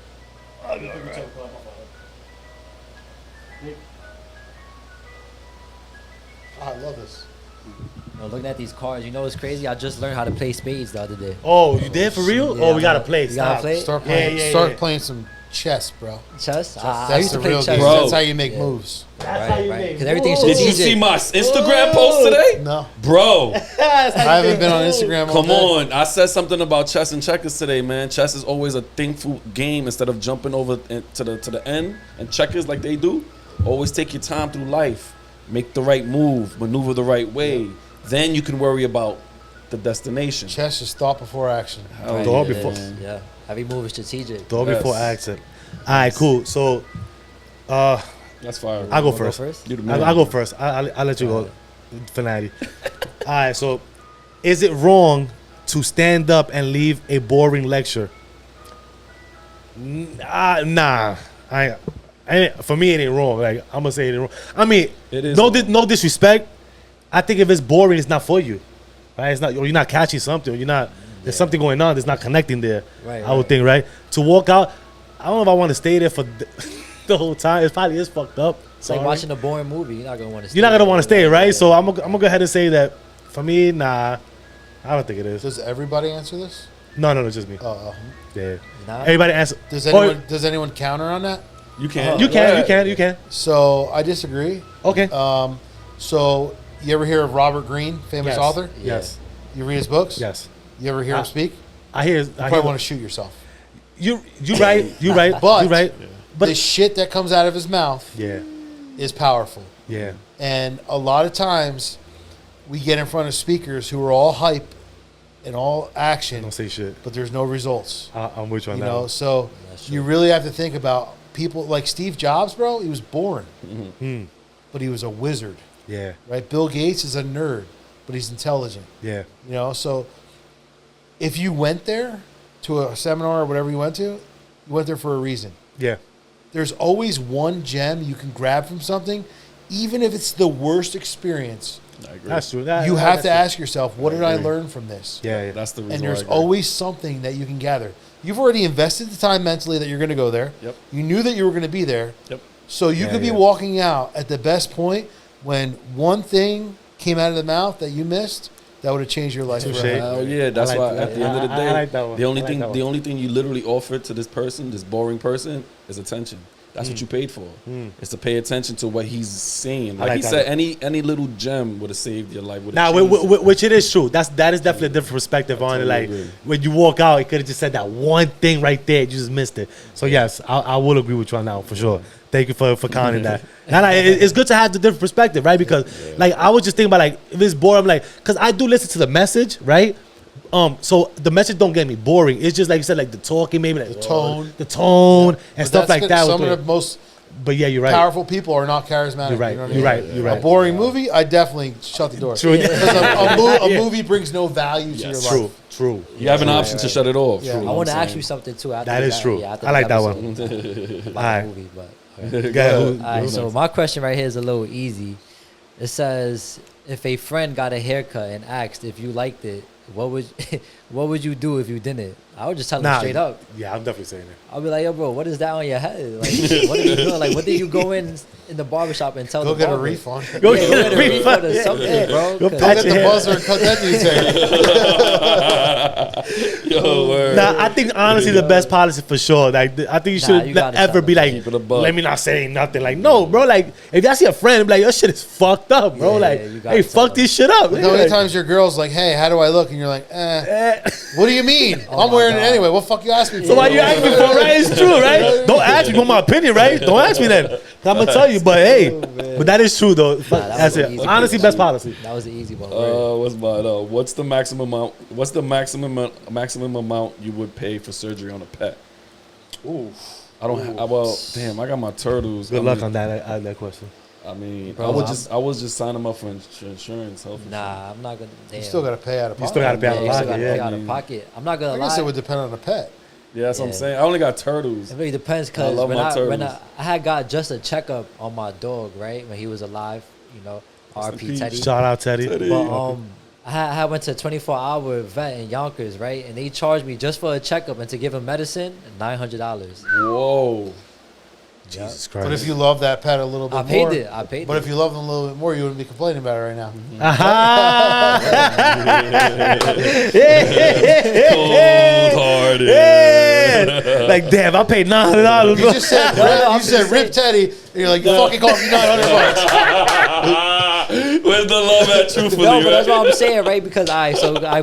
I love this. Looking at these cards, it's crazy. I just learned how to play spades the other day. Oh, you did for real? Yeah, oh, we gotta play. we gotta Stop. play? Start playing. Yeah. Start playing some Chess, bro. Chess. I That's used the to play real chess. game. Bro. That's how you make Yeah. moves. Right. Because everything's Did you strategic. see my Instagram post today? No, Bro, I haven't been on Instagram. all come day. on. I said something about chess and checkers today, man. Chess is always a thinkful game instead of jumping over to the end. And checkers, like they do, always take your time through life. Make the right move, maneuver the right way. Then you can worry about the destination. Chess is thought before action. Right. Thought before- Yeah. Every move is strategic. Thought Yes. before accent. All right, cool. So, That's fire. I'll go Wanna first. You the man. I'll go first. I'll let you go, Finati. All right. So, is it wrong to stand up and leave a boring lecture? Nah. For me, it ain't wrong. Like I'm gonna say it ain't wrong. I mean, It is no, wrong. no disrespect. I think if it's boring, it's not for you. Right? It's not. Or you're not catching something. Or you're not. There's something going on that's not connecting there. Right, I would right. think. Right. To walk out. I don't know if I want to stay there for the whole time. It probably is fucked up. It's like Sorry. watching a boring movie. You're not gonna want to. You're not gonna want to stay, right? So I'm gonna go ahead and say that for me, nah, I don't think it is. Does everybody answer this? No, just me. Oh, Yeah, Nah. everybody answer. does anyone counter on that? You can. You can. So I disagree. Okay. So you ever hear of Robert Greene, famous Yes. author? Yes. You read his books? Yes. You ever hear him speak? I hear. You probably want to shoot yourself. You right. You right. But you right. But the shit that comes out of his mouth yeah. is powerful. Yeah. And a lot of times we get in front of speakers who are all hype and all action, Don't say shit. but there's no results. I'm with you on You that. know, one. so That's true. you really have to think about people like Steve Jobs, bro. He was boring, but he was a wizard, Yeah. right? Bill Gates is a nerd, but he's intelligent. Yeah. You know, so if you went there to a seminar or whatever you went there for a reason. Yeah. There's always one gem you can grab from something, even if it's the worst experience. I agree. That's true. You have to ask yourself, what did I agree. learn from this? Yeah. Yeah. That's the reason. And why there's I agree. always something that you can gather. You've already invested the time mentally that you're going to go there. Yep. You knew that you were going to be there. Yep. So you Yeah, could be yeah. walking out at the best point when one thing came out of the mouth that you missed that would have changed your life Touche. forever. Hell yeah, that's I like why that. at the end of the I day, like that one. the only I like thing that one. the only thing you literally offer to this person, this boring person, is attention. That's what you paid for. It's to pay attention to what he's saying. Like like he that said, any little gem would have saved your life. Now, which it is true. That is definitely a different perspective on it. totally Like agree. when you walk out, you could have just said that one thing right there. You just missed it. So yes, I will agree with you on that one for sure. Thank you for counting that. Now, it's good to have the different perspective, right? Because like I was just thinking about like if it's boring, I'm like because I do listen to the message, right? So the message don't get me boring. It's just like you said, like the talking, maybe like The tone. and But stuff that's like good. that. Some with of it. the most But yeah, you're right. powerful people are not charismatic. You're right. You know what I You're mean? right. You're right. A boring movie, I definitely shut the door. True. Because a movie brings no value to your life. True. you have an option to shut it off. Yeah. True, I you know want what to I'm ask you something too. After That is true. Yeah, after I like this that episode about Alright. the movie, but okay. saying. Go ahead. All right, so my question right here is a little easy. It says, if a friend got a haircut and asked if you liked it, what would you do if you didn't? I would just tell them straight up. Yeah, I'm definitely saying it. I'll be like, yo, bro, what is that on your head? Like, what are you doing? Like, what did you go in the barbershop and tell Go the get a barber? refund. Go Yeah, get a refund. or Yeah. something, bro. Go 'cause- patch Get your the hair. buzzer and cut that dude's hair. Yo, word. Nah, I think honestly the best policy for sure. Like I think you Nah, should you gotta ever tell be them. like, Keep it a buck. let me not say nothing. Like no, bro. Like if I see a friend, be like, your shit is fucked up, bro. Yeah, like you gotta hey, tell fuck them. this shit up. How many times your girl's like, hey, how do I look? And you're like, what do you mean? I'm my wearing it God. anyway. What the fuck you ask me for? So why you ask me for? Right? It's true, right? Don't ask me for my opinion, right? Don't ask me then. I'm gonna tell you, but hey, but that is true though. that That's was it. easy. Honestly, best policy. That was the easy one. What's mine? What's the maximum amount? What's the maximum amount you would pay for surgery on a pet? Ooh. I don't. Well, damn, I got my turtles. Good I luck mean, on that question. I mean, Bro, I was just sign them up for insurance, health insurance. Nah, I'm not gonna. Damn. You still got to pay out of pocket. You still got to pay out of you still pocket. gotta pay Yeah. out of pocket. I'm not I gonna guess lie. it would depend on the pet. Yeah, that's what I'm Yeah. saying. I only got turtles. It really depends I because love when my I turtles. had got just a checkup on my dog, right, when he was alive, you know, Rest in RP peace. Teddy. Shout out Teddy. Teddy. But I went to a 24-hour vet in Yonkers, right, and they charged me just for a checkup and to give him medicine $900. Whoa. Jesus Christ. But if you love that pet a little bit I paid more, it. I paid but it. if you love them a little bit more, you wouldn't be complaining about it right now. Cold-hearted. Yeah. Like, damn, I paid $900. You just said, No, you said Rip Teddy, and you're like, you fucking cost me $900. Where's the love at? Truthfully, No, but that's right? what I'm saying, right? Because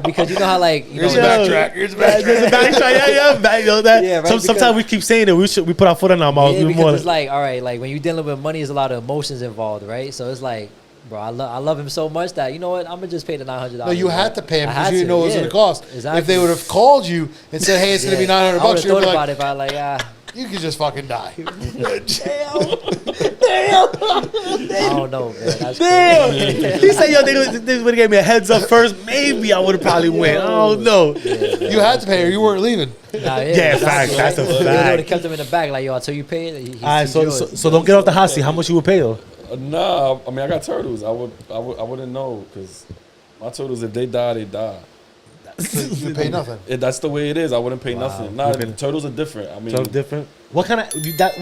because you know how like you Here's know a backtrack. Here's a backtrack. There's a backtrack. You know that. Yeah, right, Sometimes because- we keep saying it. We put our foot on our mouth. yeah, We because more it's like all right, like when you're dealing with money, there's a lot of emotions involved, right? So it's like, bro, I love him so much that you know what, I'm gonna just pay the $900. No, you had to pay him I because had you didn't to, know what it was yeah. going to cost. Exactly. If they would have called you and said, "Hey, it's going to be $900," I would have you'd thought be about like, it if I like "You could just fucking die." I don't know, man. That's damn. crazy. He said, "Yo, they would have gave me a heads up first. Maybe I would have probably went. I don't know." You had to pay or you weren't leaving. Nah, Yeah, facts. That's a They would fact. have kept him in the back, like yo, until you pay it. All right, so don't get off the hot seat. How much you would pay though? Nah, I mean, I got turtles. I wouldn't know because my turtles, if they die, they die. You pay nothing. That's the way it is. I wouldn't pay nothing. Nah, Okay. turtles are different. I mean, So different. What kind of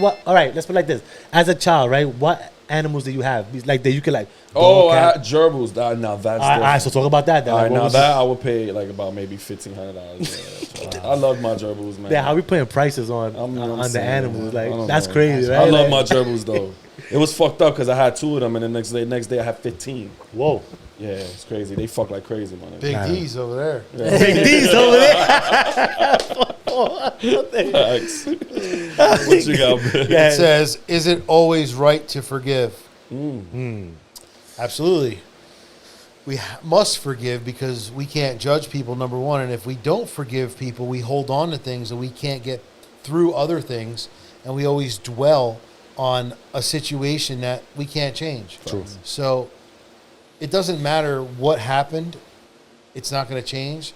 what? All right, let's put it like this. As a child, right? What animals do you have? Like that you could like. oh, dog, I cat? had gerbils. Now that's All right, so talk about that. Then. all Like, right, what now was- that I would pay like about maybe $1,500. I love my gerbils, man. Yeah, how we putting prices on I'm- you know what I'm on the saying, animals? man. I Like don't that's know. crazy, right? I love Like, my gerbils though. It was fucked up because I had 2 of them, and the next day I had 15. Whoa, Yeah, it's crazy. They fuck like crazy, man. Big D's over there. big D's over there. Facts. What you got, man? It says, "Is it always right to forgive?" Absolutely. We must forgive because we can't judge people, number one. And if we don't forgive people, we hold on to things and we can't get through other things. And we always dwell on a situation that we can't change. True. So it doesn't matter what happened. It's not going to change.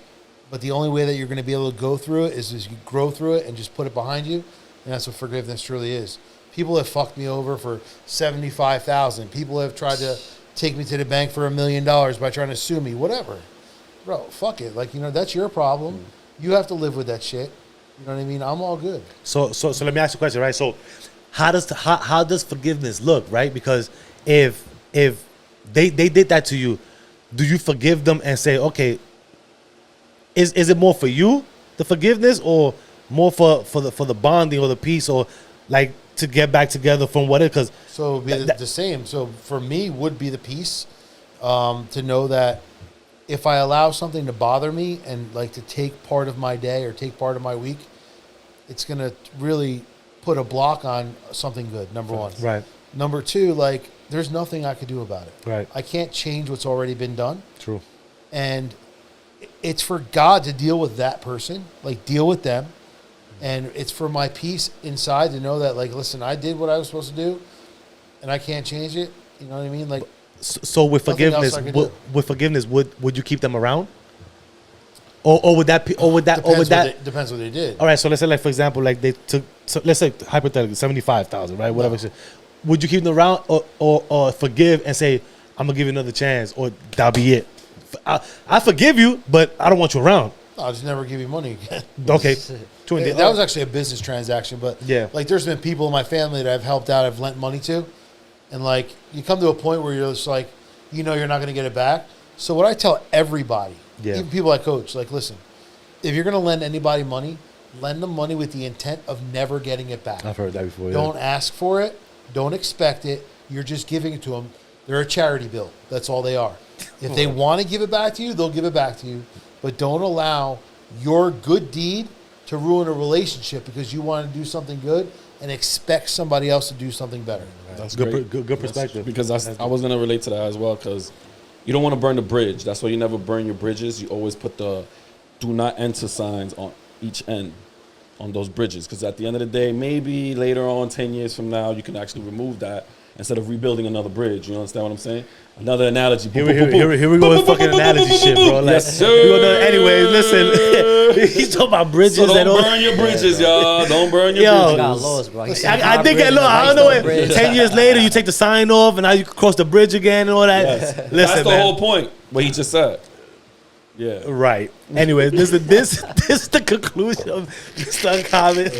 But the only way that you're going to be able to go through it is you grow through it and just put it behind you. And that's what forgiveness truly is. People have fucked me over for $75,000. People have tried to take me to the bank for $1 million by trying to sue me. Whatever, bro. Fuck it. Like, you know, that's your problem. You have to live with that shit. You know what I mean? I'm all good. So let me ask you a question, right? So how does forgiveness look, right? Because if they did that to you, do you forgive them and say, okay, is it more for you, the forgiveness, or more for the bonding or the peace, or like to get back together from what it? Because So it would be the same. So for me, would be the peace to know that if I allow something to bother me and like to take part of my day or take part of my week, it's going to really put a block on something good, number one. right, Number two, like, there's nothing I could do about it. right, I can't change what's already been done. true, And it's for God to deal with that person, like, deal with them. And it's for my peace inside to know that, like, listen, I did what I was supposed to do, and I can't change it. You know what I mean? Like, So with Nothing else forgiveness, I could with forgiveness, would you keep them around, or would that depends what they did. All right, so let's say, like, for example, like they took, so let's say hypothetically 75,000, right? Whatever. No. Would you keep them around, or forgive and say, I'm gonna give you another chance, or that'll be it? I forgive you, but I don't want you around. I'll just never give you money again. Okay, That was actually a business transaction, but Yeah. like, there's been people in my family that I've helped out, I've lent money to, and like, you come to a point where you're just like, you know, you're not going to get it back. So what I tell everybody, Yeah. even people I coach, like, listen, if you're going to lend anybody money, lend them money with the intent of never getting it back. I've heard that before. Yeah. Don't ask for it. Don't expect it. You're just giving it to them. They're a charity bill. That's all they are. If they want to give it back to you, they'll give it back to you. But don't allow your good deed to ruin a relationship because you want to do something good and expect somebody else to do something better. That's Good great. good perspective. Because I was gonna relate to that as well. Because you don't want to burn the bridge. That's why you never burn your bridges. You always put the "do not enter" signs on each end on those bridges. Because at the end of the day, maybe later on, 10 years from now, you can actually remove that instead of rebuilding another bridge. You understand what I'm saying? Another analogy. Here we go with fucking analogy shit, bro. Like, Yes, sir. we gonna, anyway, listen. He's talking about bridges So and don't all. burn your bridges, y'all. Don't burn your Yo. I got bridges. lost, bro. I think look, I don't know it. 10 years later, you take the sign off, and now you can cross the bridge again and all that. Yes. Listen, That's the man. whole point. What he just said. Yeah. Right. Anyway, this is the conclusion of this uncommon.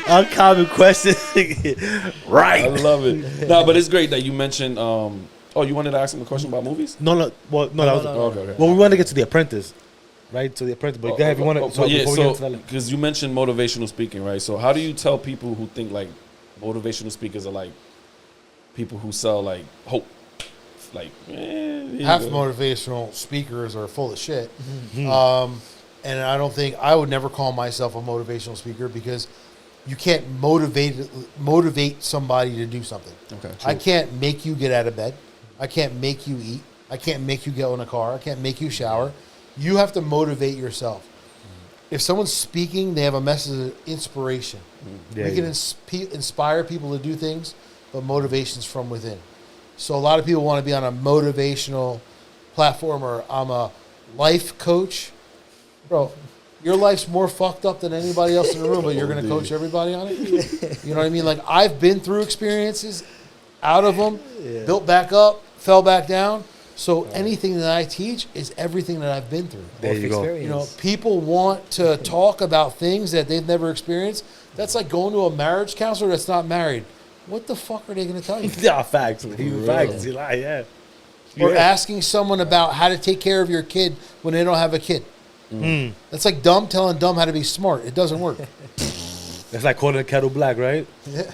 Uncommon question. I Right. love it. No, but it's great that you mentioned. Oh, you wanted to ask him a question about movies? No. Well, no, that was. no. Okay. Well, we want to get to The Apprentice, right? To The Apprentice. But go ahead if you want to. Yeah, before we get into that, because you mentioned motivational speaking, right? So how do you tell people who think like motivational speakers are like people who sell like hope? Like Half motivational speakers are full of shit. And I don't think I would never call myself a motivational speaker because you can't motivate somebody to do something. Okay, I true. can't make you get out of bed. I can't make you eat. I can't make you get in a car. I can't make you shower. You have to motivate yourself. If someone's speaking, they have a message of inspiration. Yeah, We can inspire people to do things, but motivation's from within. So a lot of people want to be on a motivational platform, or I'm a life coach. Bro, your life's more fucked up than anybody else in the room, but you're going to coach everybody on it? You know what I mean? Like, I've been through experiences, out of them, built back up, fell back down. So anything that I teach is everything that I've been through. There you go. Xperience. You know, people want to talk about things that they've never experienced. That's like going to a marriage counselor that's not married. What the fuck are they going to tell you? Yeah, facts. Facts. You lie, yeah. Or Yeah. asking someone about how to take care of your kid when they don't have a kid. That's like dumb telling dumb how to be smart. It doesn't work. It's like calling the kettle black, right? Yeah.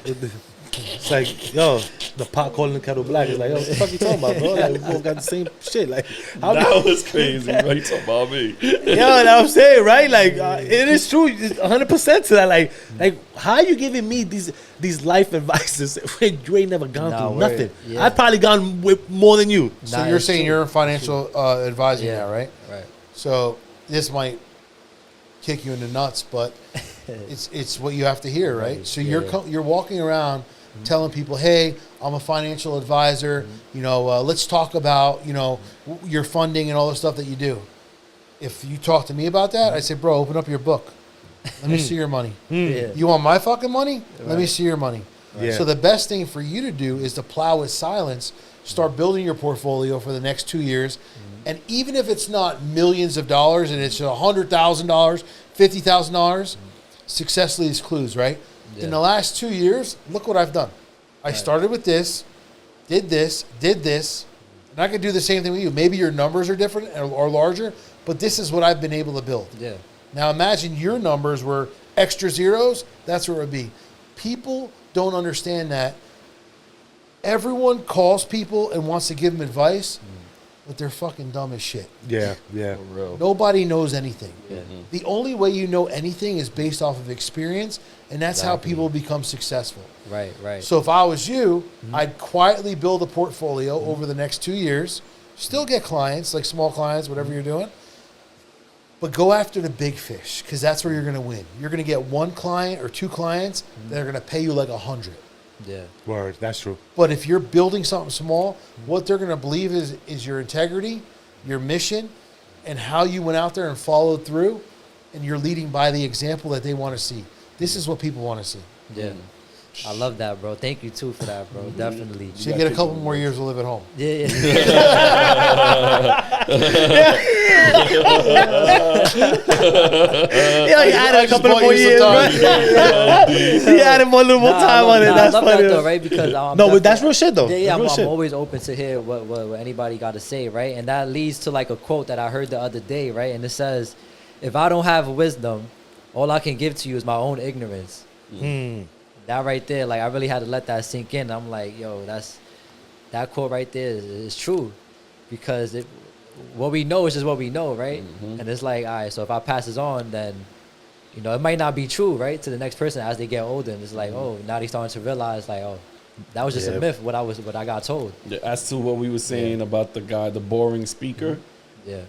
It's like, yo, the pot calling the kettle black. It's like, yo, what the fuck you talking about, bro? Like, we both got the same shit. Like, how That was crazy. Why you talking about me? yo, that's what I'm saying, right? Like, it is true, 100% to that. Like, how you giving me these life advices when you ain't never gone through word. nothing? Yeah. I've probably gone with more than you. So Nah, you're it's saying true. you're a financial advisor Yeah. now, right? Right. So this might kick you in the nuts, but it's what you have to hear, right? So you're walking around telling people, "Hey, I'm a financial advisor. You know, let's talk about your funding and all the stuff that you do." If you talk to me about that, I say, "Bro, open up your book. Let me see your money. Yeah. You want my fucking money? Let me see your money." Yeah. So the best thing for you to do is to plow with silence. Start building your portfolio for the next 2 years. And even if it's not millions of dollars and it's $100,000, $50,000, success leaves clues, right? Yeah. In the last 2 years, look what I've done. I started with this, did this, and I could do the same thing with you. Maybe your numbers are different or larger, but this is what I've been able to build. Yeah. Now imagine your numbers were extra zeros. That's where it would be. People don't understand that. Everyone calls people and wants to give them advice, but they're fucking dumb as shit. Yeah. For real. Nobody knows anything. Yeah. The only way you know anything is based off of experience, and that's how people become successful. Right. Right. So if I was you, I'd quietly build a portfolio over the next 2 years, still get clients, like small clients, whatever you're doing, but go after the big fish, because that's where you're going to win. You're going to get one client or two clients that are going to pay you like 100. Yeah. Word, that's true. But if you're building something small, what they're going to believe is your integrity, your mission, and how you went out there and followed through, and you're leading by the example that they want to see. This is what people want to see. Yeah. I love that, bro. Thank you too for that, bro. Definitely. So you get a couple more years to live at home. Yeah. Yeah, you added a couple bought more you some years, time. right? You added more little more time on it. I That's love funny. that though, right? Because No, but that's real shit though. Yeah, That's real I'm shit. always open to hear what anybody got to say, right? And that leads to like a quote that I heard the other day, right? And it says, "If I don't have wisdom, all I can give to you is my own ignorance." That right there, like I really had to let that sink in. I'm like, yo, that quote right there is true, because what we know is just what we know, right? And it's like, all right, so if I pass this on, then it might not be true, right, to the next person as they get older. And it's like, oh, now they starting to realize, like, oh, that was just Yeah. a myth. What I got told. Yeah, as to what we were saying about the guy, the boring speaker, Yeah,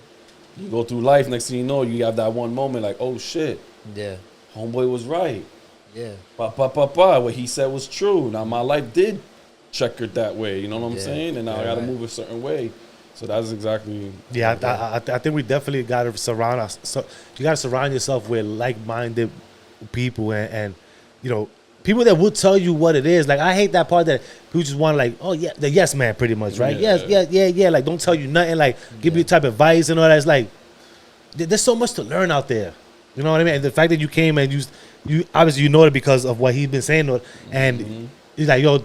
you go through life, next thing you know, you have that one moment like, oh shit, yeah, homeboy was right. yeah, What he said was true. Now my life did checkered that way. You know what I'm Yeah. saying? And now I Yeah, got to right. move a certain way. So that's exactly. Yeah, I think we definitely got to surround us. So you got to surround yourself with like-minded people and people that will tell you what it is. Like I hate that part that people just want to like, oh yeah, the yes man, pretty much, right? Yeah. Yeah. Like don't tell you nothing. Like give you type of advice and all that. It's like there's so much to learn out there. You know what I mean? And the fact that you came and you obviously you know it because of what he's been saying, and he's like, yo,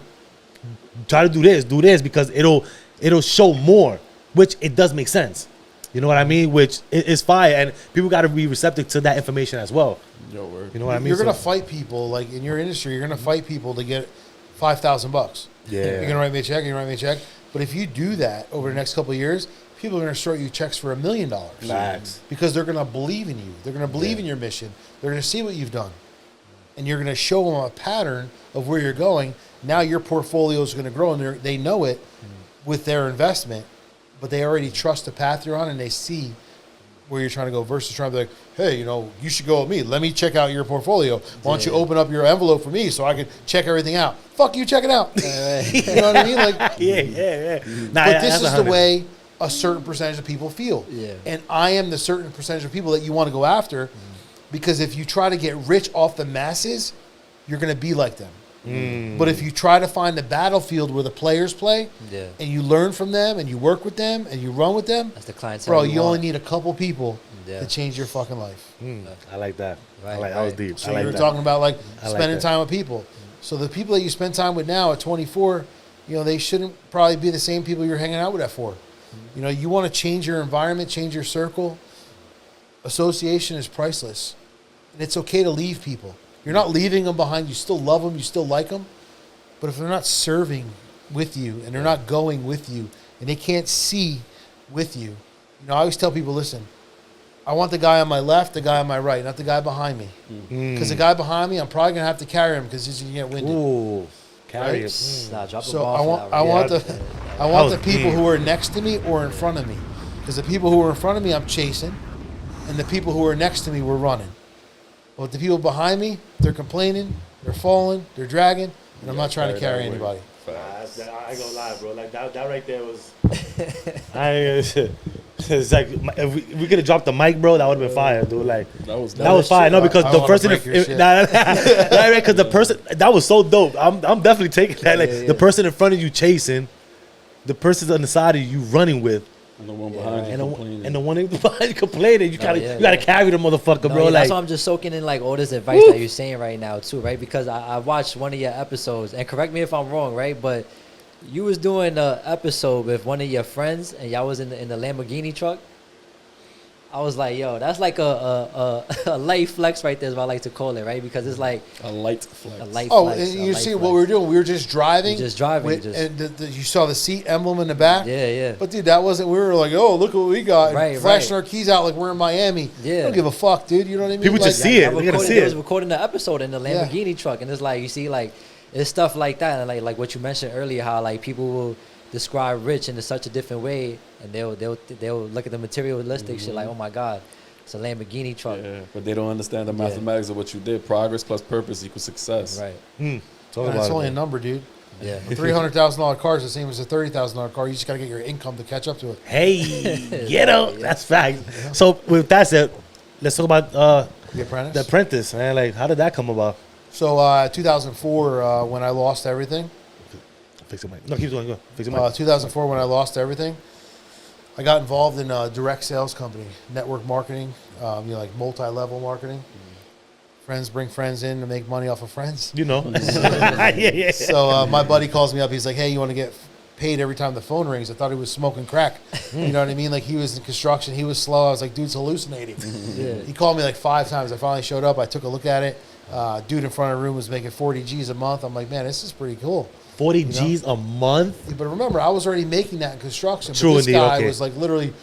try to do this because it'll show more, which it does make sense. You know what I mean? Which is fire, and people got to be receptive to that information as well. Yo, word. You know what I mean? You're gonna fight people like in your industry. You're gonna fight people to get $5,000. Yeah. You're gonna write me a check. You're gonna write me a check. But if you do that over the next couple of years, people are gonna start you checks for $1 million. Facts. Because they're gonna believe in you. They're gonna believe in your mission. They're gonna see what you've done, and you're gonna show them a pattern of where you're going. Now your portfolio is gonna grow, and they know it with their investment, but they already trust the path you're on, and they see where you're trying to go versus trying to be like, hey, you know, you should go with me. Let me check out your portfolio. Why don't you open up your envelope for me so I can check everything out? Fuck you, check it out. You know what I mean? Like, yeah. but this is the way a certain percentage of people feel. Yeah. And I am the certain percentage of people that you want to go after because if you try to get rich off the masses, you're going to be like them. But if you try to find the battlefield where the players play and you learn from them and you work with them and you run with them, That's the clientele. bro, you only need a couple people to change your fucking life. I like that. Right, That was right. deep. So I like you're that. talking about like I like spending that. time with people. So the people that you spend time with now at 24, you know, they shouldn't probably be the same people you're hanging out with at 4. You know, you want to change your environment, change your circle. Association is priceless. And it's okay to leave people. You're not leaving them behind. You still love them. You still like them. But if they're not serving with you and they're not going with you and they can't see with you, you know, I always tell people, listen, I want the guy on my left, the guy on my right, not the guy behind me. Because the guy behind me, I'm probably going to have to carry him because he's going to get winded. Ooh, carry Right? it. Nah, drop a So bomb I for want, that I one. want Yeah. the, I want the was people deep. who are next to me or in front of me, because the people who are in front of me I'm chasing, and the people who are next to me we're running. But the people behind me, they're complaining, they're falling, they're dragging, and I'm not trying to carry anybody. I ain't gonna lie, bro. Like that right there was. It's like if we could have dropped the mic, bro. That would have been fire, dude. Like That was that was fire. No, because I the wanna person, break your shit. because the person that was so dope. I'm definitely taking that. Like the person in front of you chasing, the person on the side of you running with, And the one behind you and complaining. the one behind you complaining. You gotta yeah, you gotta yeah. carry the motherfucker, No, bro. yeah, Like that's why I'm just soaking in like all this advice that you're saying right now too, right? Because I watched one of your episodes, and correct me if I'm wrong, right? But you was doing an episode with one of your friends, and y'all was in the Lamborghini truck. I was like, yo, that's like a light flex right there, is what I like to call it, right? Because it's like a light flex. a light Oh, flex. and a you light see flex. what we were doing? We were just driving. You're just driving, with- just- and you saw the seat emblem in the back. Yeah, yeah. But dude, that wasn't. We were like, oh, look what we got. And Right, flashing right. our keys out like we're in Miami. Yeah. I don't give a fuck, dude. You know what I mean? People Like, just see it. I They're gonna recorded, see they it. was recording the episode in the Lamborghini truck, and it's like you see like it's stuff like that, and like what you mentioned earlier, how like people will describe rich in such a different way, and they'll look at the materialistic shit like, oh my god, it's a Lamborghini truck, Yeah, but they don't understand the mathematics of what you did. Progress plus purpose equals success. right? talk man, about it's it, only a bro. number, dude. Yeah, A $300,000 car is the same as a $30,000 car. You just gotta get your income to catch up to it. Hey, get up. That's fact. So with that said, let's talk about The Apprentice. The Apprentice, man. Like, how did that come about? So 2004, when I lost everything. Fix your mic. No, keep going. Go. Fix your mic. 2004, when I lost everything, I got involved in a direct sales company, network marketing, like multi-level marketing. Friends bring friends in to make money off of friends. You know. yeah. So my buddy calls me up. He's like, hey, you want to get paid every time the phone rings? I thought he was smoking crack. You know what I mean? Like he was in construction. He was slow. I was like, dude's hallucinating. yeah. He called me like 5 times. I finally showed up. I took a look at it. Dude in front of the room was making 40 G's a month. I'm like, man, this is pretty cool. 40 G's a month. But remember, I was already making that in construction. True but this indeed, guy okay. was like literally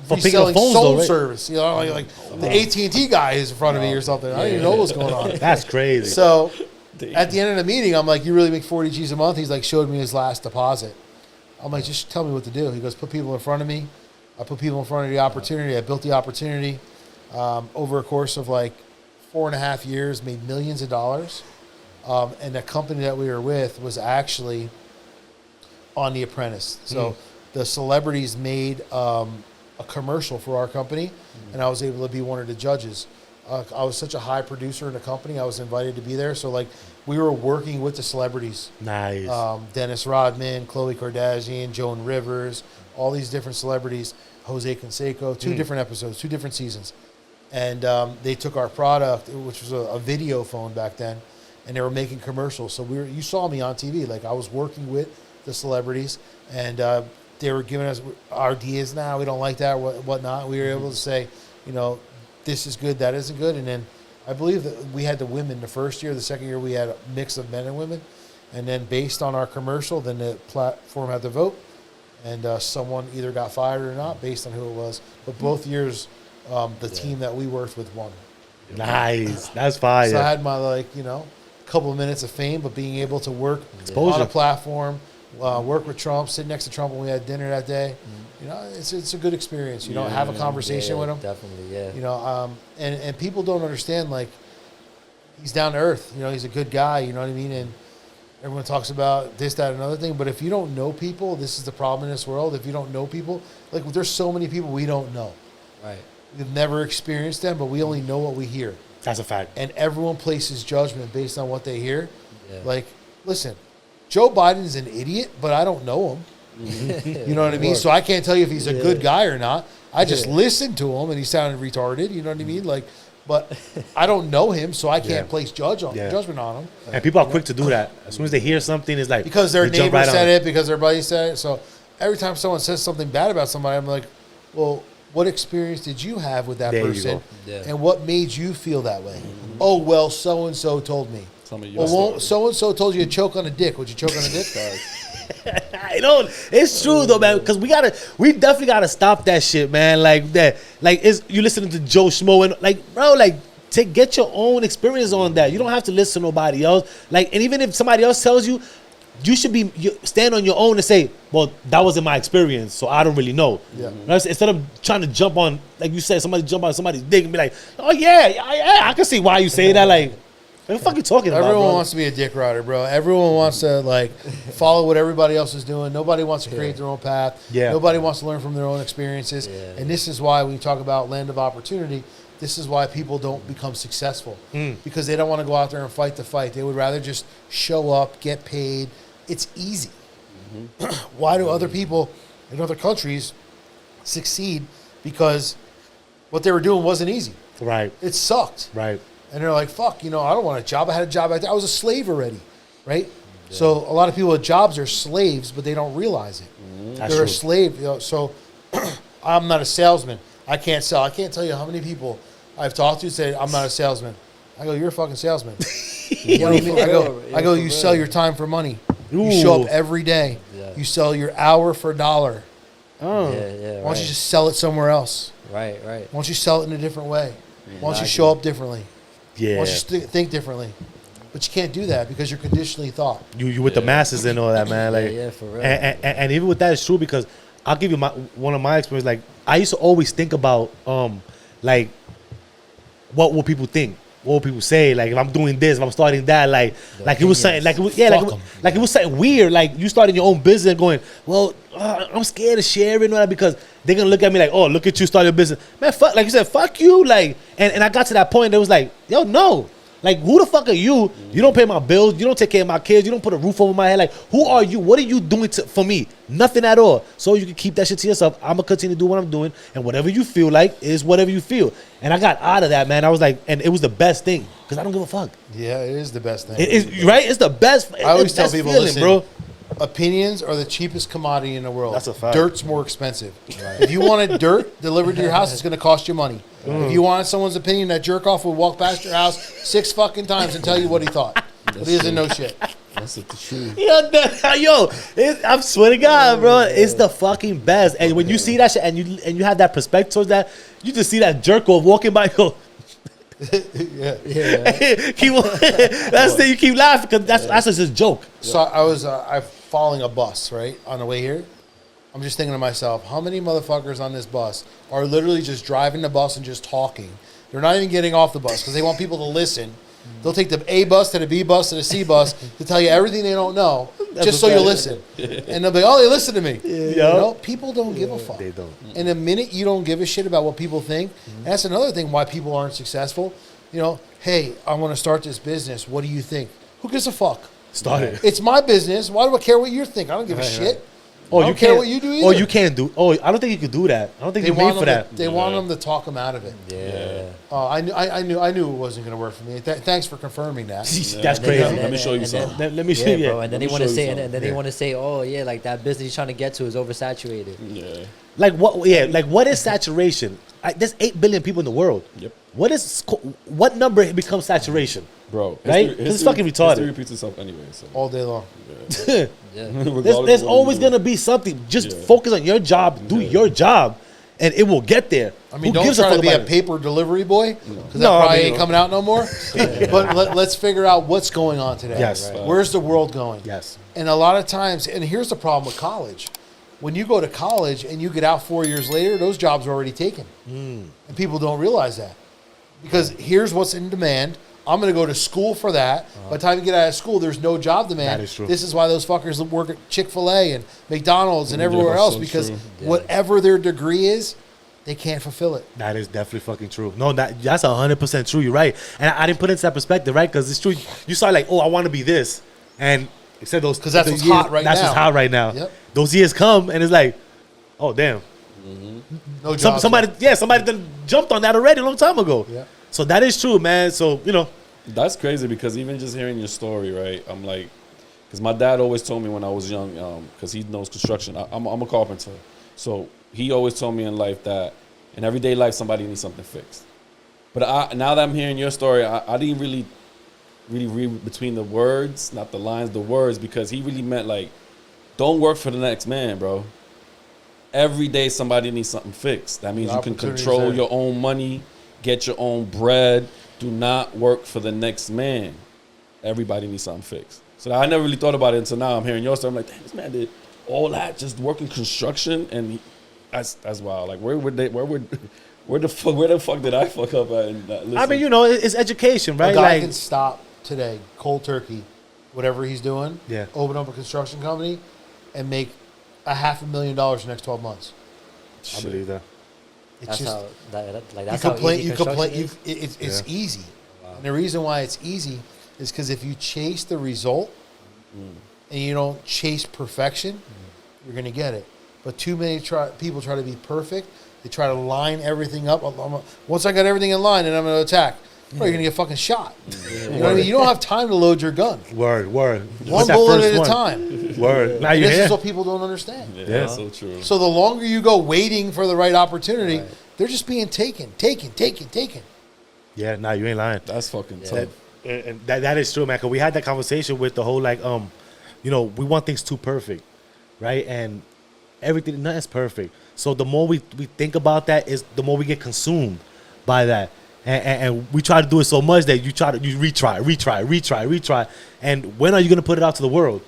For picking up reselling phones, soul though, right? service. You know, like the AT&T guy is in front of me or something. I didn't even know what was going on. That's crazy. So at the end of the meeting, I'm like, you really make 40 G's a month? He's like, showed me his last deposit. I'm like, just tell me what to do. He goes, put people in front of me. I put people in front of the opportunity. I built the opportunity over a course of like 4.5 years, made millions of dollars. And the company that we were with was actually on The Apprentice. So the celebrities made a commercial for our company, and I was able to be one of the judges. I was such a high producer in the company. I was invited to be there. So like we were working with the celebrities. Nice. Dennis Rodman, Khloe Kardashian, Joan Rivers, all these different celebrities, Jose Canseco, 2 different episodes, 2 different seasons. and they took our product, which was a video phone back then, and they were making commercials. So you saw me on TV, like I was working with the celebrities, and they were giving us our ideas. Now we don't like that, whatnot. We were able to say, you know, this is good, that isn't good, and then I believe that we had the women the first year. The second year we had a mix of men and women, and then based on our commercial, then the platform had to vote, and someone either got fired or not based on who it was. But both years, the team that we worked with won. Nice. That's fire. So I had my, like, you know, couple of minutes of fame, but being able to work Exposure. on a platform, work with Trump, sit next to Trump when we had dinner that day. You know, it's a good experience. You know, have a conversation with him. Definitely, yeah. You know, and people don't understand, like, he's down to earth. You know, he's a good guy. You know what I mean? And everyone talks about this, that, and another thing. But if you don't know people, this is the problem in this world. If you don't know people, like, there's so many people we don't know. Right. We've never experienced them, but we only know what we hear. That's a fact. And everyone places judgment based on what they hear. Yeah. Like, listen, Joe Biden's an idiot, but I don't know him. You know what I mean? So I can't tell you if he's a good guy or not. I just listened to him, and he sounded retarded. You know what I mean? Like, but I don't know him, so I can't place judgment on him. And people are quick to do that. As soon as they hear something, it's like Because their they jump neighbor right on said it, because their buddy said it. So every time someone says something bad about somebody, I'm like, well, what experience did you have with that There you person? go. Yeah. And what made you feel that way? Oh, well, so-and-so told me. Tell me your Well, story. so-and-so told you to choke on a dick. Would you choke on a dick? I know it's true though, man. Because we definitely gotta stop that shit, man. Like that, like you listening to Joe Schmo and like, bro, like get your own experience on that. You don't have to listen to nobody else. Like, and even if somebody else tells you, you should stand on your own and say, well, that wasn't my experience, so I don't really know. Yeah. Right? Instead of trying to jump on, like you said, somebody jump on somebody's dick and be like, oh yeah, I can see why you say that. Like, what the fuck you talking about, Everyone bro? wants to be a dick rider, bro. Everyone wants to, like, follow what everybody else is doing. Nobody wants to create their own path. Yeah. Nobody wants to learn from their own experiences. Yeah. And this is why when you talk about land of opportunity, this is why people don't become successful. Because they don't want to go out there and fight the fight. They would rather just show up, get paid. It's easy. Why do other people in other countries succeed? Because what they were doing wasn't easy. Right, It sucked. right. And they're like, fuck, you know, I don't want a job. I had a job back there. I was a slave already, right? Yeah. So a lot of people with jobs are slaves, but they don't realize it. That's They're true. a slave. You know, so I'm not a salesman. I can't sell. I can't tell you how many people I've talked to say, I'm not a salesman. I go, you're a fucking salesman. You know what I mean? I go, you sell your time for money. You show up every day. Yeah. You sell your hour for $1. Oh. Yeah, Why don't you just sell it somewhere else? Right. Why don't you sell it in a different way? Why don't you show up differently? Yeah. Why don't you think differently? But you can't do that because you're conditionally thought. You with the masses and all that, man. Like, Yeah, for real. And even with that, it's true because I'll give you one of my experiences. Like, I used to always think about like what will people think, what will people say, like if I'm doing this, if I'm starting that, like it was something, like it was, yeah, like it was something weird. Like you starting your own business and going, well, I'm scared to share it and all that because they're gonna look at me like, oh, look at you starting a business, man. Fuck, like you said, fuck you, like, and I got to that point that was like, yo, no. Like, who the fuck are you? You don't pay my bills. You don't take care of my kids. You don't put a roof over my head. Like, who are you? What are you doing for me? Nothing at all. So you can keep that shit to yourself. I'm going to continue to do what I'm doing. And whatever you feel like is whatever you feel. And I got out of that, man. I was like, and it was the best thing. Because I don't give a fuck. Yeah, it is the best thing. It is, right? It's the best. I always tell best people, feeling, listen, bro. Opinions are the cheapest commodity in the world. That's a fact. Dirt's more expensive. If you wanted dirt delivered to your house, it's going to cost you money. If you wanted someone's opinion, that jerk off would walk past your house 6 fucking times and tell you what he thought. But he doesn't know shit. That's the truth. I swear to God, bro, it's the fucking best. And when you see that shit and you have that perspective towards that, you just see that jerk off walking by, yo. Yeah. That's the you keep laughing because that's just a joke. So I'm following a bus, right, on the way here. I'm just thinking to myself, how many motherfuckers on this bus are literally just driving the bus and just talking? They're not even getting off the bus because they want people to listen. They'll take the A bus to the B bus to the C bus to tell you everything they don't know, just so you'll listen. And they'll be, oh, they listen to me. You know, people don't give a fuck. They don't. And the minute you don't give a shit about what people think, and that's another thing why people aren't successful. You know, hey, I want to start this business. What do you think? Who gives a fuck? Start it. It's my business. Why do I care what you think? I don't give a shit. Oh, I don't care what you do Oh, either. you can't do. Oh, I don't think you could do that. I don't think They you're made want for them. that. They want them to talk them out of it. Yeah. I knew it wasn't going to work for me. Thanks for confirming that. That's crazy. Let me show you something. Let me show you. bro. And then Let me they want to show you say, something. and then they want to say, oh yeah, like that business you're trying to get to is oversaturated. Yeah. Like what? Yeah, like what is saturation? There's 8 billion people in the world. Yep. What number becomes saturation? Bro, Right? 'Cause it's fucking retarded. History repeats itself anyway. So. All day long. Yeah. There's always gonna be something. Just focus on your job. Do your job, and it will get there. I mean, Who don't gives try to fuck be a about it? paper delivery boy because No, that I probably mean, ain't coming out no more. But let's figure out what's going on today. Yes. Right. Where's the world going? Yes. And a lot of times, and here's the problem with college. When you go to college and you get out 4 years later, those jobs are already taken. And people don't realize that. Because here's what's in demand. I'm going to go to school for that. By the time you get out of school, there's no job demand. That is true. This is why those fuckers work at Chick-fil-A and McDonald's and everywhere that's else, so because true. whatever their degree is, they can't fulfill it. That is definitely fucking true. No, that's 100% true. You're right, and I didn't put it into that perspective, right? Because it's true. You start like, oh, I want to be this, and except those 'Cause that's the what's years- hot right That's now. what's hot right now. Yep. Those years come, and it's like, oh damn, No jobs. somebody done jumped on that already a long time ago. Yeah. So that is true, man. So That's crazy because even just hearing your story, right? I'm like, because my dad always told me when I was young, because he knows construction. I'm a carpenter, so he always told me in life that in everyday life somebody needs something fixed. But now that I'm hearing your story, I didn't really read between the words, not the lines, the words, because he really meant like, don't work for the next man, bro. Every day somebody needs something fixed. That means The you can opportunity's control there. your own money, get your own bread. Do not work for the next man. Everybody needs something fixed. So I never really thought about it until now. I'm hearing your story. I'm like, damn, this man did all that just working construction, and that's wild. Like, where the fuck did I fuck up at? And, I listen. mean, it's education, A right? guy Like, can stop today, cold turkey, whatever he's doing, Yeah. open up a construction company, and make $500,000 in the next 12 months. I believe that. It's That's just how you that's how complain. easy You complain. construction is. It's Yeah. easy, and the reason why it's easy is because if you chase the result and you don't chase perfection, you're going to get it. But too many people try to be perfect. They try to line everything up. Once I got everything in line, and I'm going to attack. Bro, you're going to get fucking shot. You know what I mean? You don't have time to load your gun. Word. One What's that bullet first at a one? time. Word. Now And you're this here. is what people don't understand. yeah, Yeah. that's so true. So the longer you go waiting for the right opportunity, Right. they're just being taken. Yeah. Nah, you ain't lying. That's fucking Yeah. tough. And that is true, man. Cause we had that conversation with the whole like, we want things too perfect, right? And everything, nothing's perfect. So the more we think about that, is the more we get consumed by that, and we try to do it so much that you retry. And when are you gonna put it out to the world?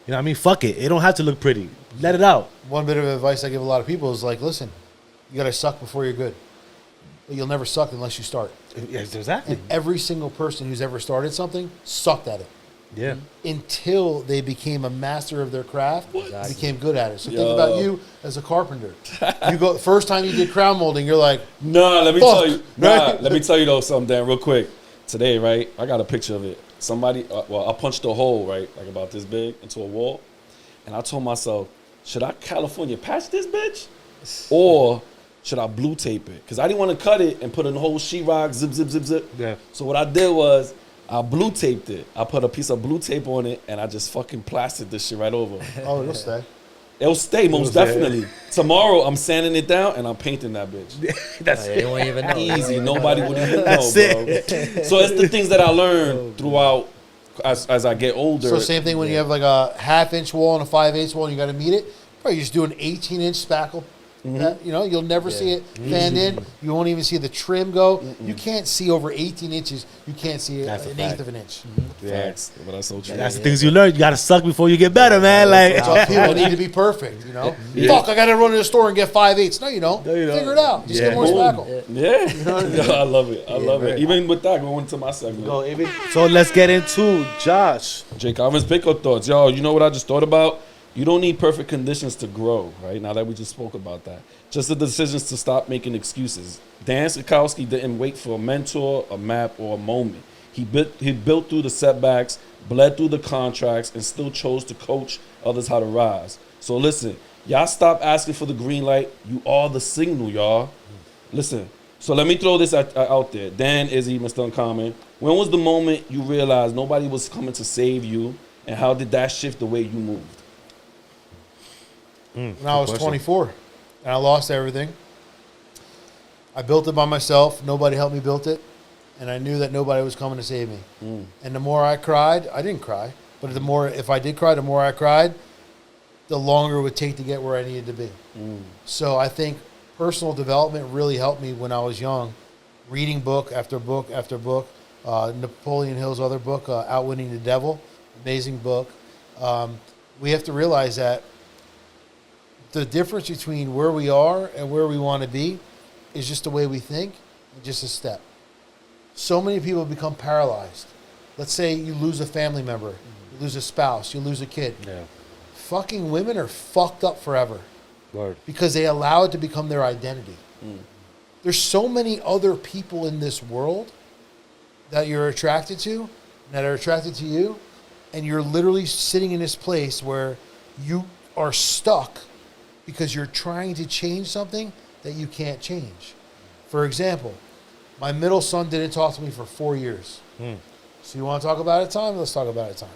You know what I mean? Fuck it. It don't have to look pretty. Let it out. One bit of advice I give a lot of people is like, listen, you got to suck before you're good. But you'll never suck unless you start. Yes, exactly. And every single person who's ever started something sucked at it Yeah. until they became a master of their craft, Exactly. became good at it. So think Yo. about you as a carpenter. You go first time you did crown molding, you're like, Nah, let me Fuck, tell you. Nah, right? let me tell you though something, Dan, real quick. Today, right? I got a picture of it. Somebody, I punched a hole, right, like about this big into a wall, and I told myself, should I California patch this bitch, or should I blue tape it? Because I didn't want to cut it and put in the whole sheetrock, zip, zip, zip, zip. Yeah. So what I did was I blue taped it. I put a piece of blue tape on it, and I just fucking plastered this shit right over. oh, it'll stay. It'll stay, most stay. definitely. Tomorrow, I'm sanding it down, and I'm painting that bitch. That's They won't even know. Easy. Nobody would even know, That's bro. it. So it's the things that I learned throughout as I get older. So same thing when you have like a 1/2 inch wall and a 5/8 wall and you got to meet it. Bro, you just do an 18-inch spackle. You know, you'll never see it fanned in. You won't even see the trim go. You can't see over 18 inches. You can't see That's a an fact. eighth of an inch. Facts. But that's so true. That's the things you learn. You gotta suck before you get better, man. So Like, people need to be perfect, you know? Yeah. Fuck, I got to run to the store and get 5/8. No, you don't. No, you don't. Figure it out. Just Yeah. get more Boom. spackle. Yeah. Yo, I love it. I love right. it. Even with that, going into my segment. so let's get into Josh. Jake Alvin's pickup thoughts. Yo, you know what I just thought about? You don't need perfect conditions to grow, right? Now that we just spoke about that. Just the decisions to stop making excuses. Dan Sikowski didn't wait for a mentor, a map, or a moment. He built through the setbacks, bled through the contracts, and still chose to coach others how to rise. So listen, Y'all stop asking for the green light. You are the signal, y'all. Listen. So let me throw this out there. Dan, Izzy, Mr. Uncommon. When was the moment you realized nobody was coming to save you, and how did that shift the way you moved? When I was 24, and I lost everything. I built it by myself. Nobody helped me build it, and I knew that nobody was coming to save me. And the more I cried, I didn't cry, but the more, if I did cry, the more I cried, the longer it would take to get where I needed to be. So I think personal development really helped me when I was young, reading book after book after book. Napoleon Hill's other book, Outwitting the Devil, amazing book. We have to realize that the difference between where we are and where we want to be is just the way we think and just a step. So many people become paralyzed. Let's say you lose a family member, you lose a spouse, you lose a kid. Yeah. Fucking women are fucked up forever. Word. Because they allow it to become their identity. There's so many other people in this world that you're attracted to, that are attracted to you, and you're literally sitting in this place where you are stuck because you're trying to change something that you can't change. For example, my middle son didn't talk to me for 4 years. So you want to talk about it time? Let's talk about it time.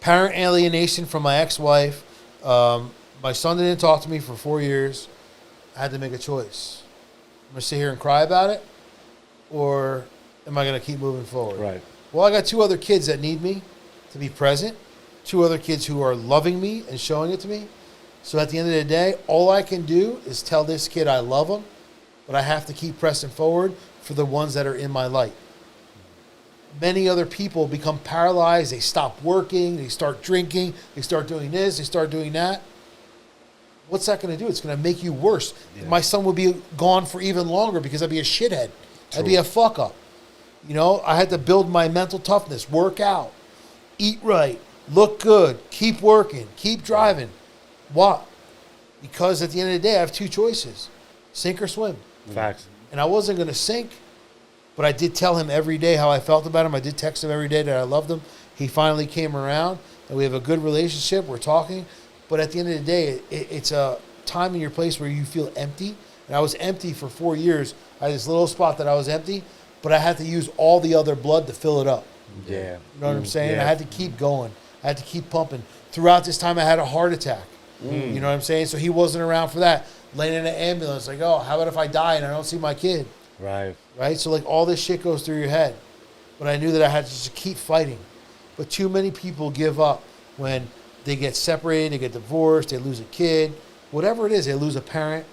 Parent alienation from my ex-wife. My son didn't talk to me for 4 years. I had to make a choice. I'm going to sit here and cry about it, or am I going to keep moving forward? Right. Well, I got 2 other kids that need me to be present, 2 other kids who are loving me and showing it to me. So at the end of the day, all I can do is tell this kid I love him, but I have to keep pressing forward for the ones that are in my light. Many other people become paralyzed. They stop working. They start drinking. They start doing this. They start doing that. What's that going to do? It's going to make you worse. Yeah. My son would be gone for even longer because I'd be a shithead. True. I'd be a fuck up. You know, I had to build my mental toughness, work out, eat right, look good, keep working, keep driving. Why? Because at the end of the day, I have 2 choices, sink or swim. Facts. And I wasn't going to sink, but I did tell him every day how I felt about him. I did text him every day that I loved him. He finally came around, and we have a good relationship. We're talking. But at the end of the day, it's a time in your place where you feel empty. And I was empty for 4 years. I had this little spot that I was empty, but I had to use all the other blood to fill it up. Yeah. You know what I'm saying? Yeah. I had to keep going. I had to keep pumping. Throughout this time, I had a heart attack. You know what I'm saying? So he wasn't around for that. Laying in an ambulance, like, oh, how about if I die and I don't see my kid? Right. Right? So, like, all this shit goes through your head. But I knew that I had to just keep fighting. But too many people give up when they get separated, they get divorced, they lose a kid. Whatever it is, they lose a parent,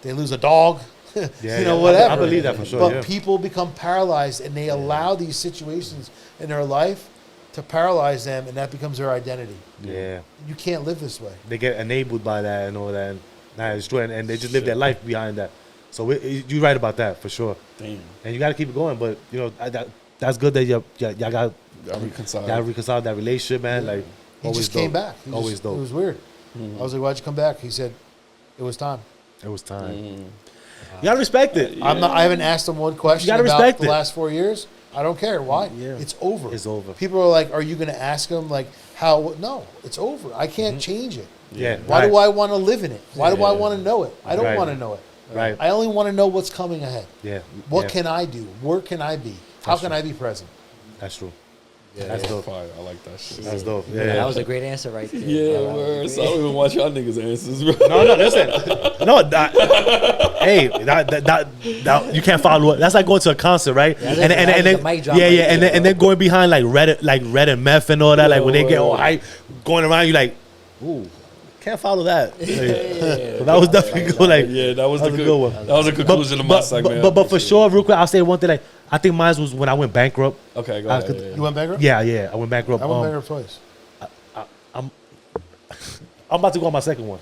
they lose a dog, whatever. I believe that for sure, But people become paralyzed, and they allow these situations in their life to paralyze them, and that becomes their identity. Yeah. You can't live this way. They get enabled by that and all that. And it's true, and they just live their life behind that. So you're right about that for sure. Damn. And you got to keep it going. But you know that's good that y'all got reconciled that relationship, man. Like He just came back. Always dope. It was weird. I was like, why'd you come back? He said, it was time. It was time. You gotta respect it. I haven't asked him one question gotta about respect the it. last 4 years. I don't care. Why? Yeah. It's over. It's over. People are like, are you going to ask him, like, how? No, it's over. I can't change it. Yeah. Why do I want to live in it? Why do I want to know it? I don't Right. want to know it. Right. I only want to know what's coming ahead. Yeah. What can I do? Where can I be? How can I be present? That's true. Yeah, That's dope. fire. I like that shit. That's dope. Yeah, Yeah. that was a great answer right there. Yeah, word. So I don't even watch y'all niggas' answers, bro. No, listen. No, that you can't follow it. That's like going to a concert, right? Yeah, and then the mic drop yeah, right and then going behind like red and meth and all that. Like when they get all hype, going around, you like, ooh, can't follow that. So that was definitely good. Like, Yeah, that was a the good one. That was a conclusion of my segment. But for sure, real quick, I'll say one thing. Like, I think mine was when I went bankrupt. Okay, go ahead. You went bankrupt? Yeah, I went bankrupt. I went bankrupt twice. I'm about to go on my second one.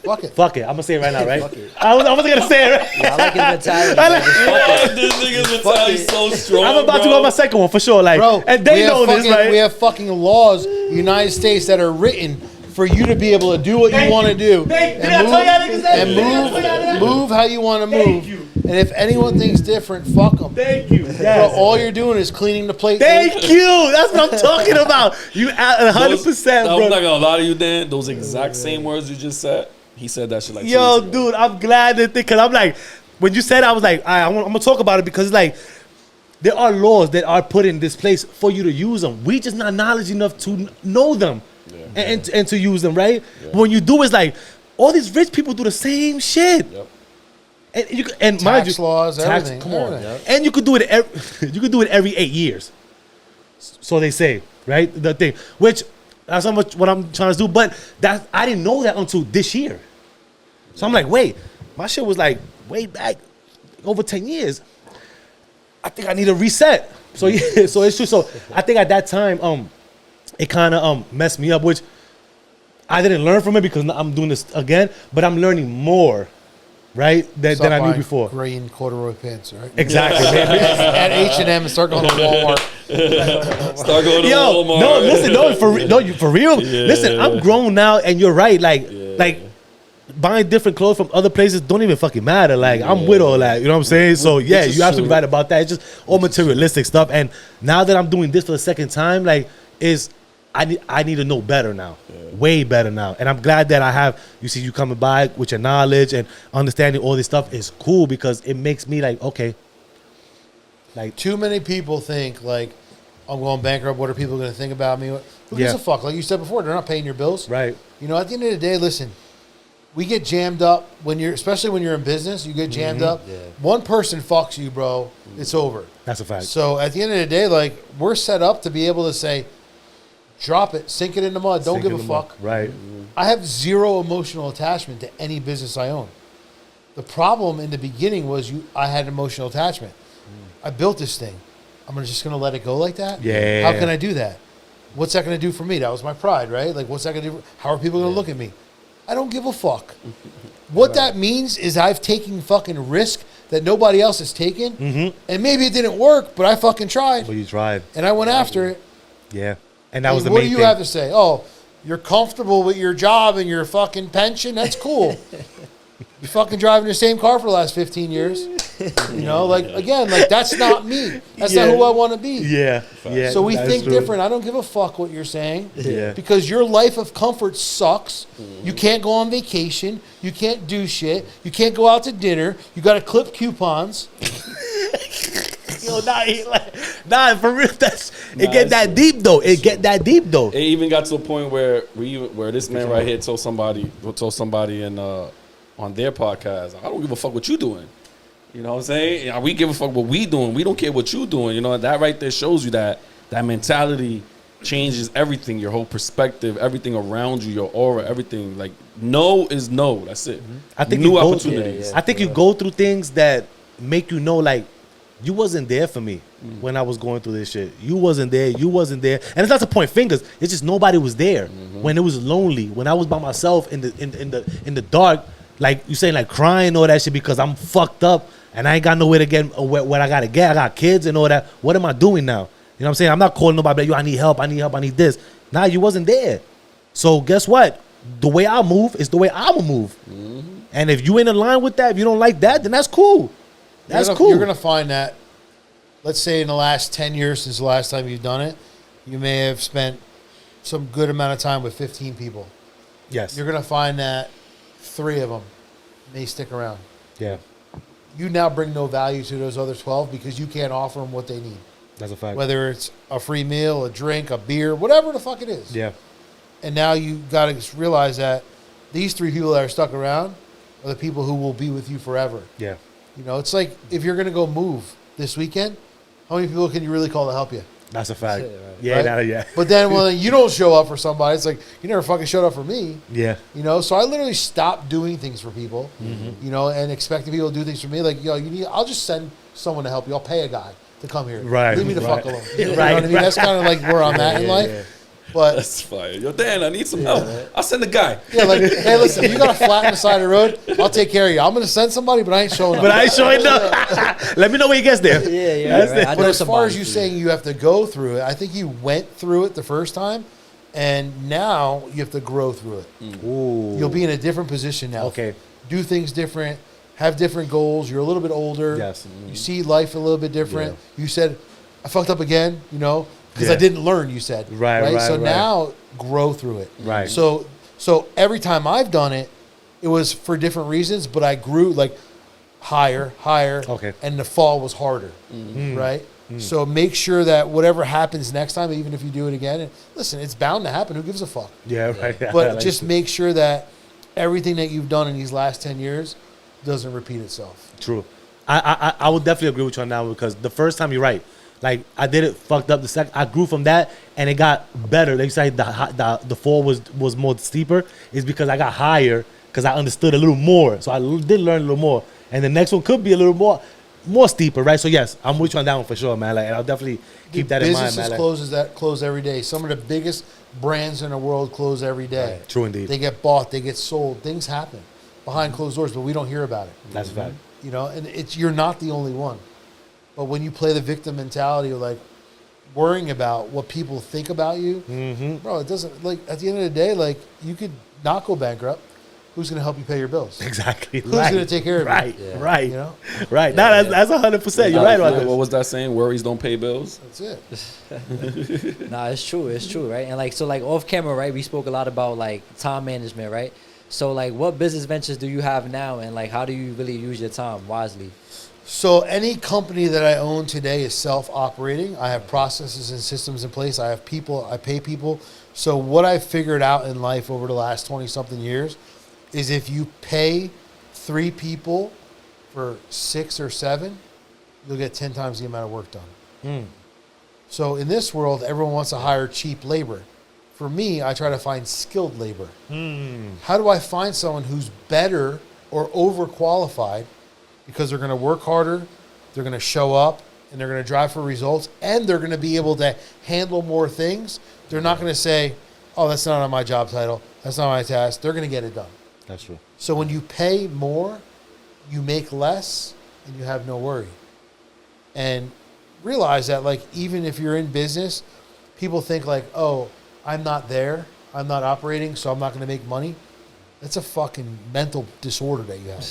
Fuck it. Fuck it. I'm gonna say it right now, right? Fuck it. I was gonna say it right. Yeah, I like his mentality. man. Just fuck Yeah, it. this nigga's Fuck mentality it. so strong. I'm about to go on my second one for sure. Like, Bro, and they we have know this, fucking- right? We have fucking laws, United States, that are written for you to be able to do what you want to do Did I tell y'all niggas that? and move how you want to Thank move you. And if anyone thinks different, fuck them. Thank you. Bro, Yes. all you're doing is cleaning the plate. Thank you. That's what I'm talking about. You 100%, I'm bro. not gonna lie to you, Dan. Those exact same words you just said. He said that shit like 2 Yo, weeks ago. dude, I'm glad that because I'm like, when you said, I was like, I'm gonna talk about it because it's like there are laws that are put in this place for you to use them. We just not knowledge enough to know them and to use them, right? Yeah. But when you do, it's like all these rich people do the same shit. Yep. And mind Tax you, laws, everything. Come on, Everything. and you could do it. You could do it every 8 years. So they say, right? The thing, which that's how much what I'm trying to do. But that I didn't know that until this year. So I'm like, wait, my shit was like way back, over 10 years. I think I need a reset. So yeah, so it's true. So I think at that time, it kind of messed me up, which I didn't learn from it because I'm doing this again, but I'm learning more, right, than Stop I knew buying before. Green corduroy pants, right? Exactly. At H&M and start going to Walmart. Start going to Yo, Walmart. no, listen, you for real. Yeah. Listen, I'm grown now, and you're right. Like buying different clothes from other places don't even fucking matter. Like I'm with all that, you know what I'm saying? So yeah, is you're absolutely true. right about that. It's just all materialistic stuff. And now that I'm doing this for the second time, like I need to know better now, way better now. And I'm glad that I have. You see, you coming by with your knowledge and understanding all this stuff is cool because it makes me like okay. Like Too many people think, like, I'm going bankrupt. What are people going to think about me? Who gives Yeah. a fuck? Like you said before, they're not paying your bills. right, You know, at the end of the day, listen, we get jammed up especially when you're in business, you get jammed up. Yeah. One person fucks you, bro, it's over. that's a fact. So at the end of the day, like, we're set up to be able to say, drop it, sink it in the mud, don't give a fuck. Right. I have zero emotional attachment to any business I own. The problem in the beginning was I had emotional attachment. I built this thing. I'm just going to let it go like that? Yeah. How can I do that? What's that going to do for me? That was my pride, right? Like, what's that going to do? How are people going to look at me? I don't give a fuck. What that means is I've taken fucking risk that nobody else has taken. And maybe it didn't work, but I fucking tried. Well, you tried. And I went after it. Yeah. And that was the What main do you thing. have to say? Oh, you're comfortable with your job and your fucking pension? That's cool. You're fucking driving the same car for the last 15 years. You know, like, again, like, that's not me. That's not who I want to be. Yeah. Yeah. So we that's think true. different. I don't give a fuck what you're saying. Yeah. Because your life of comfort sucks. You can't go on vacation. You can't do shit. You can't go out to dinner. You got to clip coupons. Yo, nah, for real, it get that deep though. It get that deep though. It even got to a point where this man right here told somebody in on their podcast, I don't give a fuck what you doing. You know what I'm saying? Yeah, we give a fuck what we doing. We don't care what you doing. You know, that right there shows you that mentality changes everything, your whole perspective, everything around you, your aura, everything. Like, no is no. That's it. I think new you go opportunities. I think you go through things that make you know, like, you wasn't there for me when I was going through this shit. You wasn't there. You wasn't there. And it's not to point fingers. It's just nobody was there when it was lonely. When I was by myself in the dark, like you saying, like crying all that shit because I'm fucked up and I ain't got nowhere to get what I gotta get. I got kids and all that. What am I doing now? You know what I'm saying? I'm not calling nobody like, yo, I need help. I need this. Nah, you wasn't there. So guess what? The way I move is the way I will move. And if you ain't in line with that, if you don't like that, then that's cool. That's cool. You're going to find that, let's say in the last 10 years since the last time you've done it, you may have spent some good amount of time with 15 people. Yes. You're going to find that 3 of them may stick around. Yeah. You now bring no value to those other 12 because you can't offer them what they need. That's a fact. Whether it's a free meal, a drink, a beer, whatever the fuck it is. Yeah. And now you got to realize that these 3 people that are stuck around are the people who will be with you forever. Yeah. You know, it's like if you're going to go move this weekend, how many people can you really call to help you? That's a fact. That's it, right. Yeah, Right? yeah. But then when you don't show up for somebody, it's like, you never fucking showed up for me. Yeah. You know, so I literally stopped doing things for people, you know, and expecting people to do things for me. Like, yo, I'll just send someone to help you. I'll pay a guy to come here. Right, Leave me the right. fuck alone. You know Right, what I mean? right. That's kind of like where I'm at in life. yeah. But That's fire. Yo, Dan, I need some help. I'll send a guy. yeah, like, hey, listen, you got a flat in the side of the road, I'll take care of you. I'm going to send somebody, but I ain't showing up. But I ain't showing up. Let me know when he gets there. Yeah, That's right. it. I But know as far somebody. as you saying you have to go through it, I think you went through it the first time, and now you have to grow through it. Ooh. You'll be in a different position now. Okay. Do things different, have different goals. You're a little bit older. Yes. You see life a little bit different. Yeah. You said, I fucked up again, because Yeah. I didn't learn, you said. Right. So now grow through it. Right. So every time I've done it, it was for different reasons, but I grew like higher. Okay. And the fall was harder. Right? So make sure that whatever happens next time, even if you do it again, and listen, it's bound to happen. Who gives a fuck? Yeah, right. But just make sure that everything that you've done in these last 10 years doesn't repeat itself. True. I would definitely agree with you on that one, because the first time, you're right. Like, I did it fucked up. The second, I grew from that, and it got better. Like you said, the fall was more steeper. It's because I got higher, because I understood a little more. So I did learn a little more. And the next one could be a little more steeper, right? So yes, I'm with you on that one for sure, man. Like, I'll definitely keep that in mind, man. Businesses close every day. Some of the biggest brands in the world close every day. Right. True indeed. They get bought, they get sold. Things happen behind closed doors, but we don't hear about it. That's a fact. And you're not the only one. But when you play the victim mentality of like worrying about what people think about you, bro, it doesn't, like, at the end of the day, like, you could not go bankrupt. Who's going to help you pay your bills? Exactly. Who's going to take care of you? Right. You know? Right. No, that's 100%. You're right about this. What was that saying? Worries don't pay bills. That's it. Nah, it's true, right? And like, so like off camera, right? We spoke a lot about like time management, right? So like, what business ventures do you have now, and like, how do you really use your time wisely? So any company that I own today is self-operating. I have processes and systems in place. I have people. I pay people. So what I've figured out in life over the last 20-something years is if you pay 3 people for 6 or 7, you'll get 10 times the amount of work done. So in this world, everyone wants to hire cheap labor. For me, I try to find skilled labor. How do I find someone who's better or overqualified because they're going to work harder, they're going to show up, and they're going to drive for results, and they're going to be able to handle more things? They're not going to say, oh, that's not on my job title, that's not my task. They're going to get it done. That's true. So when you pay more, you make less, and you have no worry. And realize that, like, even if you're in business, people think like, oh, I'm not there, I'm not operating, so I'm not going to make money. That's a fucking mental disorder that you have.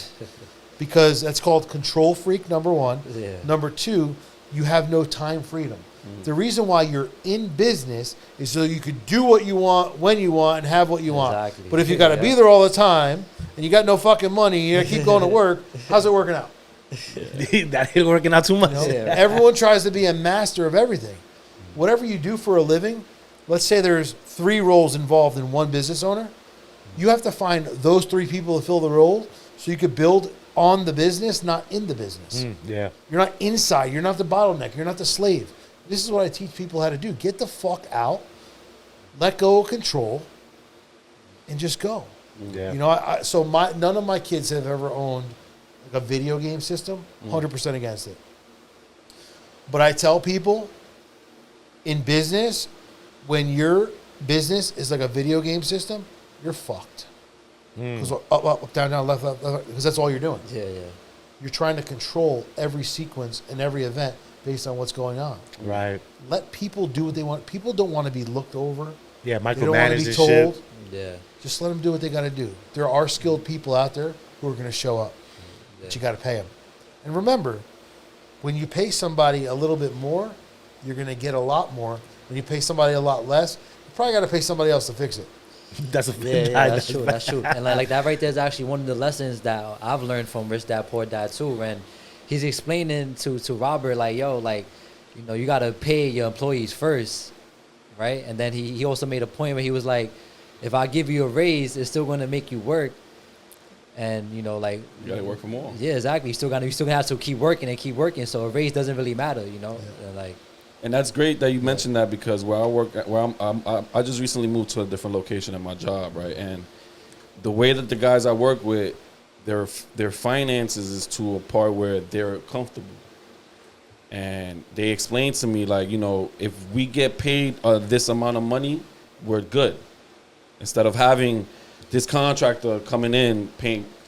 Because that's called control freak, number 1. Yeah. Number 2, you have no time freedom. The reason why you're in business is so you could do what you want, when you want, and have what you want. But if you got to be there all the time, and you got no fucking money, you keep going to work, how's it working out? That ain't working out too much. Everyone tries to be a master of everything. Whatever you do for a living, let's say there's 3 roles involved in one business owner. You have to find those 3 people to fill the role so you could build on the business, not in the business. Yeah. You're not inside. You're not the bottleneck. You're not the slave. This is what I teach people how to do. Get the fuck out, let go of control, and just go. Yeah. None of my kids have ever owned like a video game system. 100% against it. But I tell people, in business, when your business is like a video game system, you're fucked. Because up, down, left, because that's all you're doing. Yeah. You're trying to control every sequence and every event based on what's going on. Right. Let people do what they want. People don't want to be looked over. Yeah, They don't want micromanage to be and told. shit. Yeah. Just let them do what they got to do. There are skilled people out there who are going to show up, but you got to pay them. And remember, when you pay somebody a little bit more, you're going to get a lot more. When you pay somebody a lot less, you probably got to pay somebody else to fix it. That's a That's true. That's true. And like that right there is actually one of the lessons that I've learned from Rich Dad Poor Dad too. And he's explaining to Robert, like, yo, like, you gotta pay your employees first, right? And then he also made a point where he was like, if I give you a raise, it's still gonna make you work. And like, You gotta work for more. Yeah, exactly. You still gonna have to keep working. So a raise doesn't really matter, And like. And that's great that you mentioned that, because where I work, I just recently moved to a different location at my job, right? And the way that the guys I work with, their finances is to a part where they're comfortable. And they explained to me, like, if we get paid this amount of money, we're good. Instead of having this contractor coming in,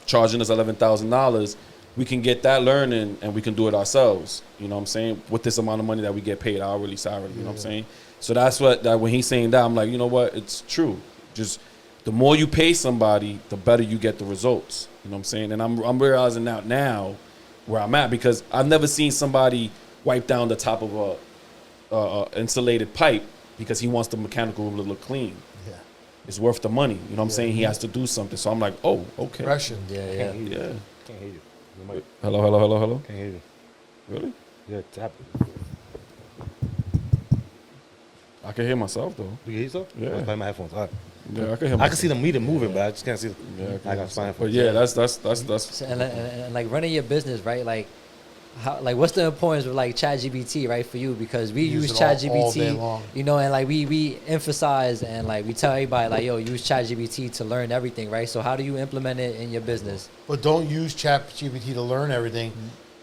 charging us $11,000, we can get that learning and we can do it ourselves. You know what I'm saying? With this amount of money that we get paid hourly salary, you know what I'm saying? So that's when he's saying that, I'm like, you know what? It's true. Just the more you pay somebody, the better you get the results. You know what I'm saying? And I'm realizing now where I'm at, because I've never seen somebody wipe down the top of a insulated pipe because he wants the mechanical room to look clean. Yeah. It's worth the money. You know what I'm saying? He has to do something. So I'm like, oh, okay. Impression. Yeah. Can't hear you. Yeah. Can't hear you. You might- Hello. Can't hear you. Really? Yeah, tap. I can hear myself though. You hear yourself? Yeah. I'm playing my headphones. All right. Yeah, I can hear I myself. can see the meter moving, but I just can't see. Yeah, I got spine. But yeah, that's So, and like running your business, right? Like, how, like what's the importance of like ChatGPT, right, for you? Because we use it all day ChatGPT, long. you know, and like we emphasize and like we tell everybody like, yo, use ChatGPT to learn everything, right? So how do you implement it in your business? But don't use ChatGPT to learn everything.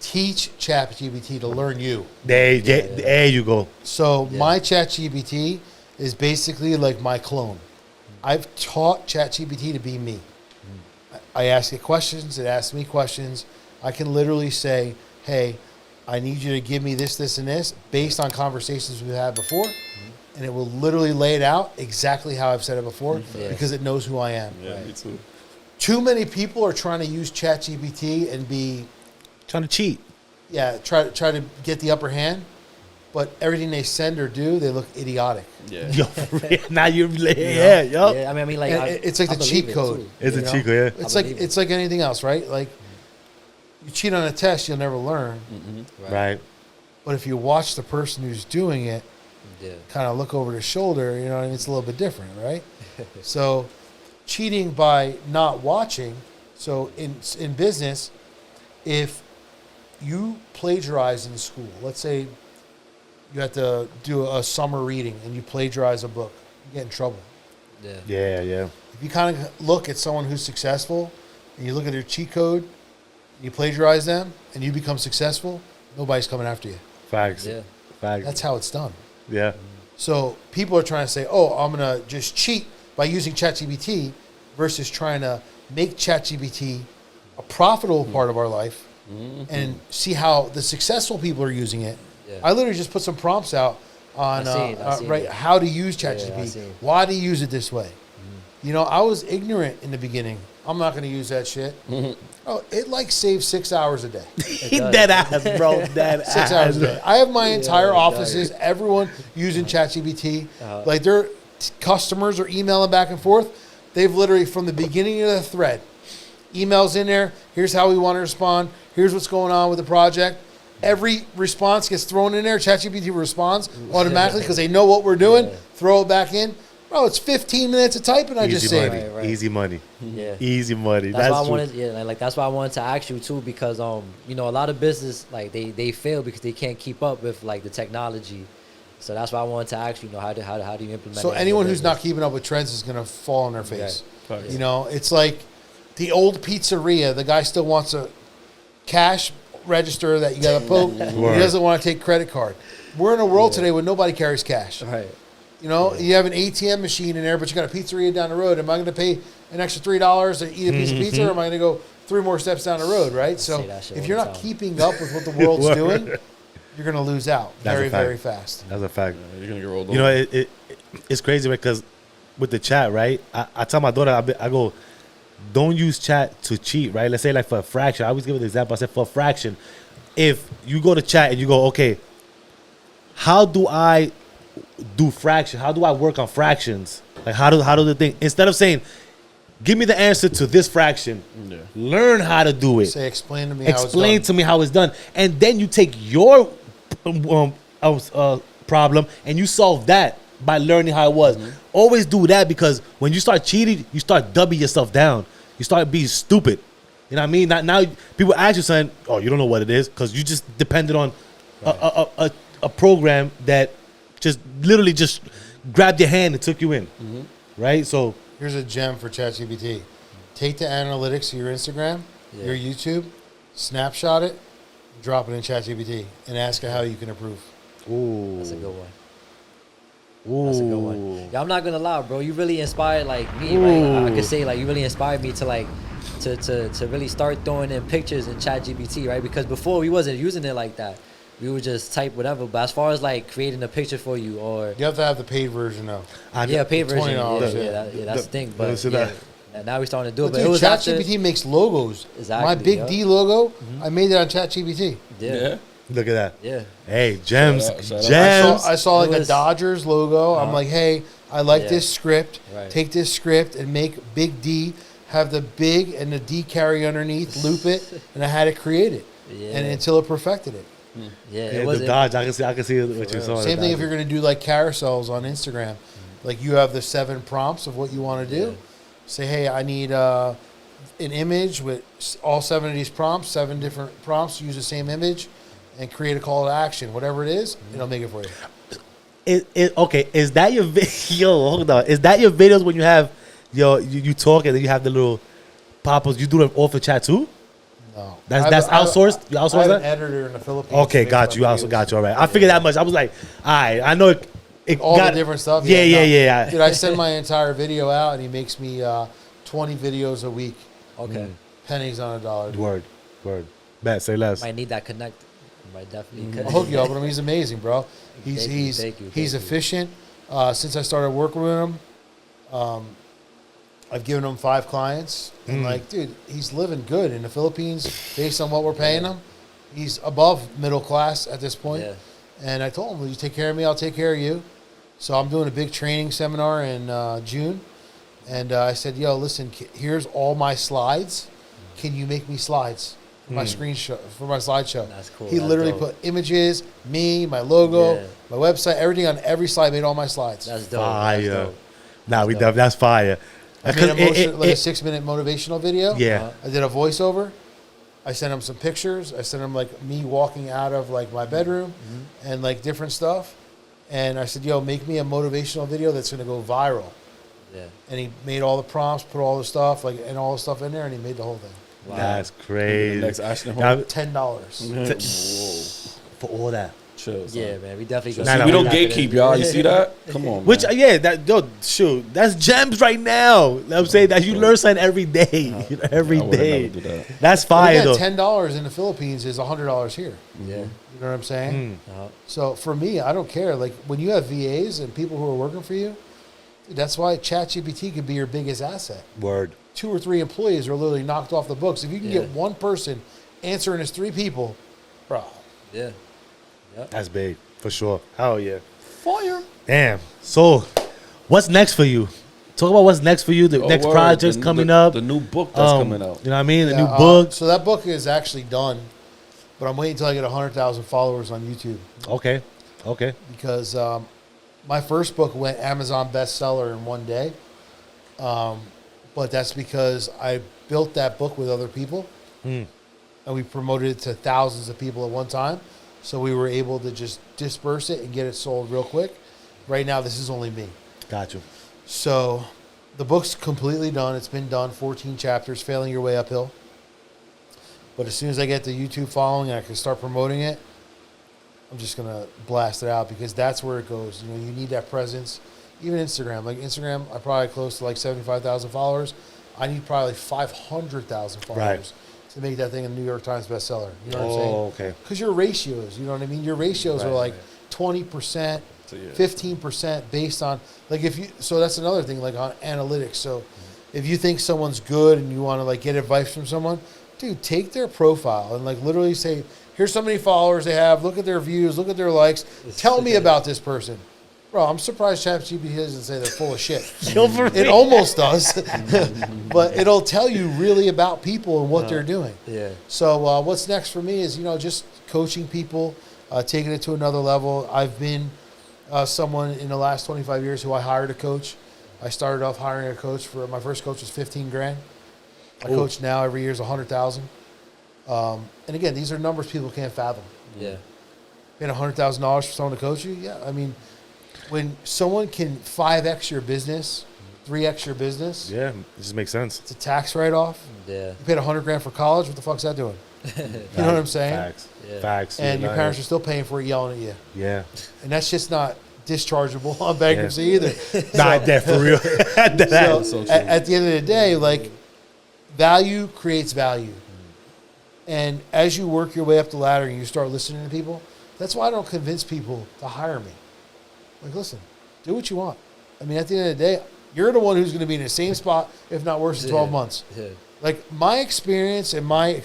Teach ChatGPT to learn you. There you go. So Yeah. my ChatGPT is basically like my clone. I've taught ChatGPT to be me. I ask it questions. It asks me questions. I can literally say, hey, I need you to give me this, and this based on conversations we've had before. And it will literally lay it out exactly how I've said it before Yeah. because it knows who I am. Yeah, me too. Too many people are trying to use ChatGPT and be, Trying to cheat. try to get the upper hand. But everything they send or do, they look idiotic. Yeah. Yo, now you're yeah, yo. Yeah, I mean, like It's like I the believe cheat it, code. too. It's you a know? cheat code, yeah. It's like anything else, right? Like you cheat on a test, you'll never learn. Right. But if you watch the person who's doing it, Yeah. kind of look over their shoulder, you know what I mean? It's a little bit different, right? So cheating by not watching. So in business, if you plagiarize in school, let's say you have to do a summer reading and you plagiarize a book, you get in trouble. Yeah. Yeah. If you kind of look at someone who's successful and you look at their cheat code, you plagiarize them and you become successful, nobody's coming after you. Facts. Yeah. Facts. That's how it's done. Yeah. So people are trying to say, oh, I'm going to just cheat by using ChatGPT versus trying to make ChatGPT a profitable part of our life and see how the successful people are using it. Yeah. I literally just put some prompts out on I seen right it. how to use Yeah, I ChatGPT, seen. why to use it this way. You know, I was ignorant in the beginning. I'm not going to use that shit. Oh, it like saves 6 hours a day. Dead ass, bro. Dead 6 hours a day. I have my entire it offices, everyone using ChatGPT. Uh-huh. Like their customers are emailing back and forth. They've literally, from the beginning of the thread, emails in there. Here's how we want to respond. Here's what's going on with the project. Every response gets thrown in there. ChatGPT responds automatically because they know what we're doing. Yeah. Throw it back in. Bro, it's 15 minutes of typing I just Easy saved. money. Right. Easy money. Yeah. Easy money. That's why I true. wanted, like that's why I wanted to ask you too, because you know, a lot of business like they fail because they can't keep up with like the technology. So that's why I wanted to ask you, how do you implement? So it in anyone your who's not business? keeping up with trends is going to fall on their face. Right. You know, it's like the old pizzeria. The guy still wants a cash register that you got to poke. He doesn't want to take credit card. We're in a world today where nobody carries cash. Right. You know, you have an ATM machine in there, but you got a pizzeria down the road. Am I going to pay an extra $3 to eat a piece of pizza, or am I going to go 3 more steps down the road, right? So say that shit if all you're the not time. keeping up with what the world's Word. doing, you're going to lose out That's a very, fact. very fast. That's a fact. You're gonna get rolled You over. know, it's crazy because with the chat, right? I tell my daughter, I go, don't use chat to cheat, right? Let's say like for a fraction. I always give an example. I said for a fraction, if you go to chat and you go, okay, how do I do fraction? How do I work on fractions? Like how do the thing? Instead of saying, give me the answer to this fraction, Yeah. learn how to do it. Say, explain to me how Explain it's to me how it's done, and then you take your problem and you solve that by learning how it was. Always do that, because when you start cheating, you start dubbing yourself down. You start being stupid. You know what I mean? Now people ask you something, oh, you don't know what it is, because you just depended on a program that just literally just grabbed your hand and took you in, right? So Here's a gem for ChatGPT. Take the analytics of your Instagram, Yeah. your YouTube, snapshot it, drop it in ChatGPT, and ask it how you can improve. ooh, That's a good one. ooh, That's a good one. Yeah, I'm not gonna lie, bro. You really inspired like me, right? I could say like you really inspired me to like to really start throwing in pictures in ChatGPT, right? Because before we wasn't using it like that. We would just type whatever. But as far as like creating a picture for you, or You have to have the paid version though. yeah, paid version, $20, yeah, yeah. that's the thing. But So yeah, And now we're starting to do it. But Dude, it was after. ChatGPT makes logos. Exactly, My Big yeah. D logo, I made it on ChatGPT. Yeah. Look at that. Yeah. Hey, gems, Shout out, shout out. gems. I saw like It a was- Dodgers logo. I'm like, hey, I like Yeah. this script. Right. Take this script and make Big D, have the big and the D carry underneath, loop it, and I had it created. Yeah. And until it perfected it. Yeah. Yeah, It was the Dodge. I can see what you saw. Same thing if you're going to do like carousels on Instagram. Like you have the 7 prompts of what you want to do. Yeah. Say, hey, I need an image with all 7 of these prompts, 7 different prompts, use the same image, and create a call to action. Whatever it is, it'll make it for you. Okay, is that your yo? Hold on, is that your videos when you have you talk and then you have the little pop-ups? You do them off the chat too? No. That's outsourced? You I outsource have an that? editor in the Philippines. Okay, who got makes you. my I also videos. got you. All right, I figured that much. I was like, all right, I know it All got the different stuff. Yeah, no. yeah. Dude, I send my entire video out, and he makes me 20 videos a week. Okay. Pennies on a dollar. Word. Bet, say less. Might need that connect. Might definitely I'll hook you up with him. He's amazing, bro. He's Thank you. efficient. Since I started working with him, I've given him 5 clients, and like, dude, he's living good in the Philippines based on what we're paying him. He's above middle class at this point. Yeah. And I told him, "Will you take care of me? I'll take care of you." So I'm doing a big training seminar in June, and I said, "Yo, listen, here's all my slides. Can you make me slides for my for my slideshow?" That's cool. He That's literally dope. put images, me, my logo, Yeah. my website, everything on every slide. Made all my slides. That's dope. Fire. That's dope. Nah, we dope. def that's fire. I made 'Cause like a 6-minute motivational video. Yeah. I did a voiceover. I sent him some pictures. I sent him like me walking out of like my bedroom and like different stuff. And I said, "Yo, make me a motivational video that's going to go viral." Yeah. And he made all the prompts, put all the stuff like and all the stuff in there, and he made the whole thing. Wow. That's The crazy. next Ashton Now, Home. $10. for all that. Chill. son. Yeah, man. We definitely. Nah, See, nah, we don't we gatekeep, y'all. You see that? Come on, Which man. that's gems right now. You know what I'm saying that you learn something every day. Every I would've day. never did that. That's But fire again, though. $10 in the Philippines is $100 here. Yeah. You know what I'm saying? Uh, So for me, I don't care. Like when you have VAs and people who are working for you, dude, that's why ChatGPT could be your biggest asset. Word. 2 or 3 employees are literally knocked off the books. If you can Yeah. get one person answering as 3 people, bro. yeah. Yep. That's big for sure. Hell yeah. Fire. Damn. So, what's next for you? Talk about what's next for you. The Oh, next word. projects The- coming the- up. The new book that's coming out. You know what I mean? The Yeah, new book. So that book is actually done, but I'm waiting until I get 100,000 followers on YouTube Okay. because my first book went Amazon bestseller in one day. But that's because I built that book with other people, and we promoted it to thousands of people at one time. So we were able to just disperse it and get it sold real quick. Right now, this is only me. Got you. So the book's completely done. It's been done, 14 chapters, Failing Your Way Uphill. But as soon as I get the YouTube following and I can start promoting it, I'm just going to blast it out because that's where it goes. You know, you need that presence. Even Instagram. Like Instagram, I probably close to like 75,000 followers. I need probably 500,000 followers Right. to make that thing a New York Times bestseller. You know what I'm saying? Oh, okay. Because your ratios, you know what I mean? Your ratios are like 20%, So, yeah. 15% based on, like if you, so that's another thing, like on analytics. So if you think someone's good and you want to like get advice from someone, dude, take their profile and like literally say, here's so many followers they have, look at their views, look at their likes, tell me about this person. Bro, I'm surprised ChatGPT doesn't say they're full of shit. It almost does, but it'll tell you really about people and what they're doing. Yeah. So what's next for me is, you know, just coaching people, taking it to another level. I've been someone in the last 25 years who I hired a coach. I started off hiring a coach for, my first coach was 15 grand. My coach now every year is 100,000. And again, these are numbers people can't fathom. Yeah. Paying $100,000 for someone to coach you? Yeah, I mean, when someone can 5X your business, 3X your business, Yeah, it just makes sense. it's a tax write-off. Yeah. You paid 100 grand for college, what the fuck's that doing? You know what I'm saying? Facts. Yeah. Facts. And Yeah, your parents are still paying for it, yelling at you. Yeah. And that's just not dischargeable on bankruptcy either. Nah, that for real. So, so true. at the end of the day, like, value creates value. And as you work your way up the ladder and you start listening to people, that's why I don't convince people to hire me. Like, listen, do what you want. I mean, at the end of the day, You're the one who's going to be in the same spot, if not worse, in 12 months. Yeah. Like, my experience and my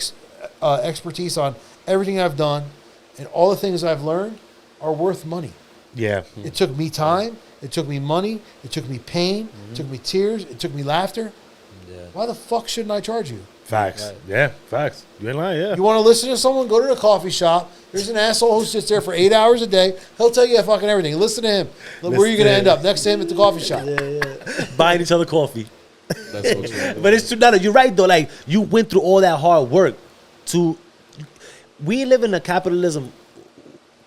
expertise on everything I've done and all the things I've learned are worth money. Yeah. It took me time. It took me money. It took me pain. It took me tears. It took me laughter. Yeah. Why the fuck shouldn't I charge you? Facts. Right. Yeah, facts. You ain't lying, yeah. You want to listen to someone? Go to the coffee shop. There's an asshole who sits there for 8 hours a day. He'll tell you fucking everything. Listen to him. Look, where are you going to end up? Next to him at the coffee shop. Buying each other coffee. That's so true. But it's true. No, you're right, though. Like, you went through all that hard work to... We live in a capitalism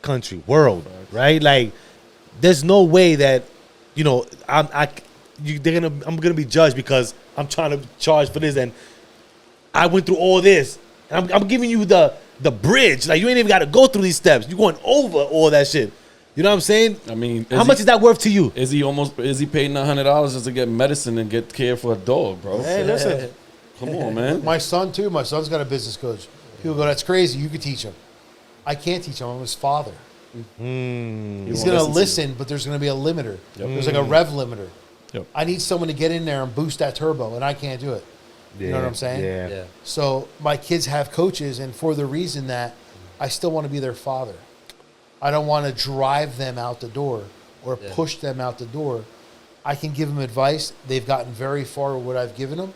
country, world, right? Like, there's no way that, you know, I'm gonna be judged because I'm trying to charge for this, and I went through all this. And I'm giving you the bridge. Like, you ain't even got to go through these steps. You're going over all that shit. You know what I'm saying? I mean, how much is that worth to you? Is he paying $100 just to get medicine and get care for a dog, bro? Hey, listen. Come on, man. My son, too. My son's got a business coach. People go, that's crazy. You could teach him. I can't teach him. I'm his father. He's going to listen, but there's going to be a limiter. Yep. There's like a rev limiter. Yep. I need someone to get in there and boost that turbo, and I can't do it. You know what I'm saying? Yeah. Yeah. So my kids have coaches, and for the reason that I still want to be their father. I don't want to drive them out the door or push them out the door. I can give them advice. They've gotten very far with what I've given them,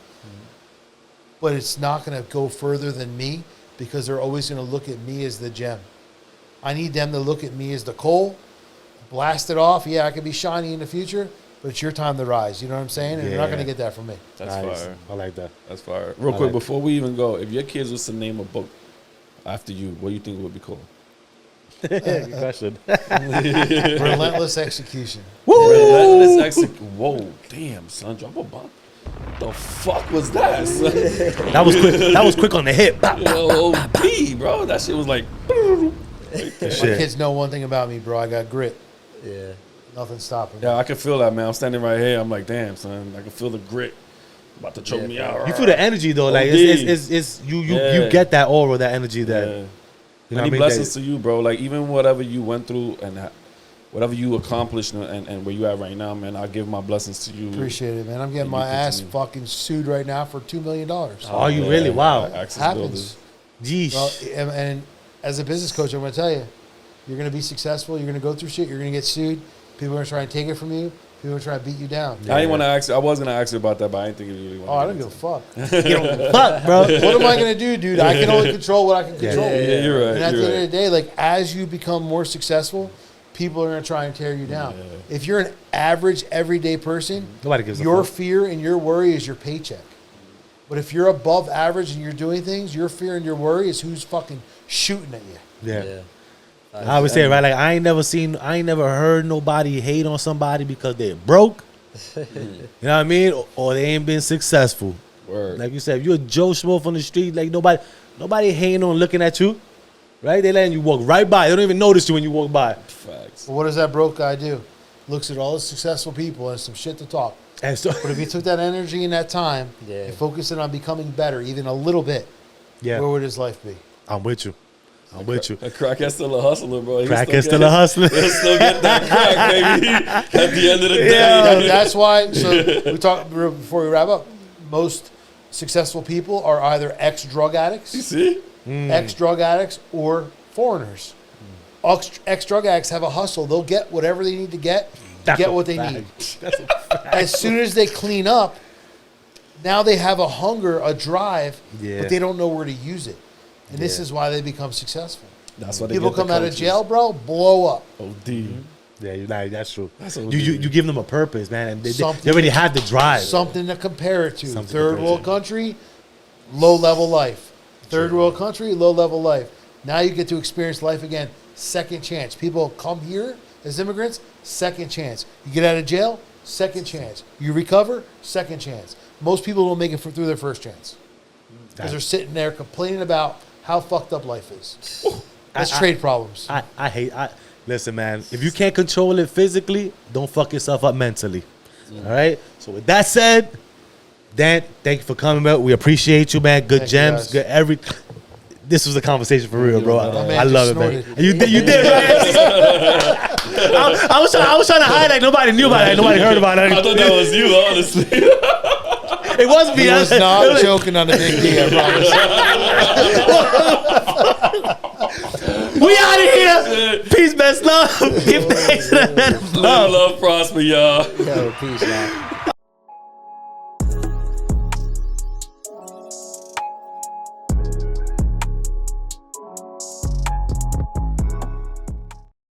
but it's not going to go further than me because they're always going to look at me as the gem. I need them to look at me as the coal, blast it off. Yeah, I could be shiny in the future, but it's your time to rise. You know what I'm saying? And you're not going to get that from me. That's Nice. fire. I like that. That's fire. Real quick, before we even go, if your kids was to name a book after you, what do you think it would be called? Good question. Relentless execution. Relentless execution. Whoa, damn, son, drop a bomb. The fuck was that, son? That was quick. That was quick on the hip. Bop, bop. Yo, OP, bro. That shit was like. My Shit. kids know one thing about me, bro. I got grit. Yeah. Nothing stopping me. Yeah, I can feel that, man. I'm standing right here. I'm like, damn, son. I can feel the grit about to choke me out. You feel the energy though, like OD. it's you Yeah. get that aura, that energy that. Yeah. You know Many what I mean? blessings to you, bro. Like, even whatever you went through and whatever you accomplished and where you at right now, man, I give my blessings to you. Appreciate it, man. I'm getting And my you ass continue. fucking sued right now for $2 million. Are you really? Wow. Access Happens. builders. Yeesh. Well, and as a business coach, I'm going to tell you, you're going to be successful. You're going to go through shit. You're going to get sued. People are going to try and take it from you. People are going to try and beat you down. I didn't want to ask you. I was going to ask you about that, but I didn't think you really wanted Oh, I to don't give a fuck. You don't fuck, bro. What am I going to do, dude? I can only control what I can control. Yeah, you're right. And at you're the end right. of the day, like, as you become more successful, people are going to try and tear you down. Yeah. If you're an average, everyday person, Nobody gives a your fuck. fear and your worry is your paycheck. But if you're above average and you're doing things, your fear and your worry is who's fucking shooting at you. Yeah. I always say, right, like, I ain't never heard nobody hate on somebody because they're broke. You know what I mean? Or they ain't been successful. Word. Like you said, if you're a Joe Schmo from the street, like nobody hating on looking at you, right? They letting you walk right by. They don't even notice you when you walk by. Facts. But what does that broke guy do? Looks at all the successful people and some shit to talk. And so, But if you took that energy and that time Yeah. and focused it on becoming better, even a little bit, yeah, where would his life be? I'm with you. I'm with you. A crackhead's still a hustler, bro. Crackhead's still a hustler. He'll still get that crack, baby. At the end of the day. That's why. So we talk before we wrap up. Most successful people are either ex-drug You addicts, see? ex-drug addicts, or foreigners. Ex-drug addicts have a hustle. They'll get whatever they need to get what they need. That's a fact. As soon as they clean up, now they have a hunger, a drive, Yeah. but they don't know where to use it. And this is why they become successful. That's why they People get the come out of coaches. jail, bro, blow up. OD. Yeah, you're right. That's true. That's You OD. you give them a purpose, man, and they Something- already have the drive. Something to compare it to. Something to Third compare world to. country, low level life. Third world country, low level life. Now you get to experience life again. Second chance. People come here as immigrants, second chance. You get out of jail, second chance. You recover, second chance. Most people don't make it through their first chance because they're sitting there complaining about how fucked up life is. Let's trade problems. Listen, man, if you can't control it physically, don't fuck yourself up mentally. All right? So with that said, Dan, thank you for coming out. We appreciate you, man. Good Thank you, gems, guys. good this was a conversation for real, bro. My man I love it, just man. You did, right? I was trying to hide like nobody knew about it, like nobody heard about it. I thought that was you, honestly. It wasn't me. He was not joking on the big D, I promise. We out of here. Peace, best love. Give thanks to that Live, love, prosper, y'all. Yo, peace, y'all.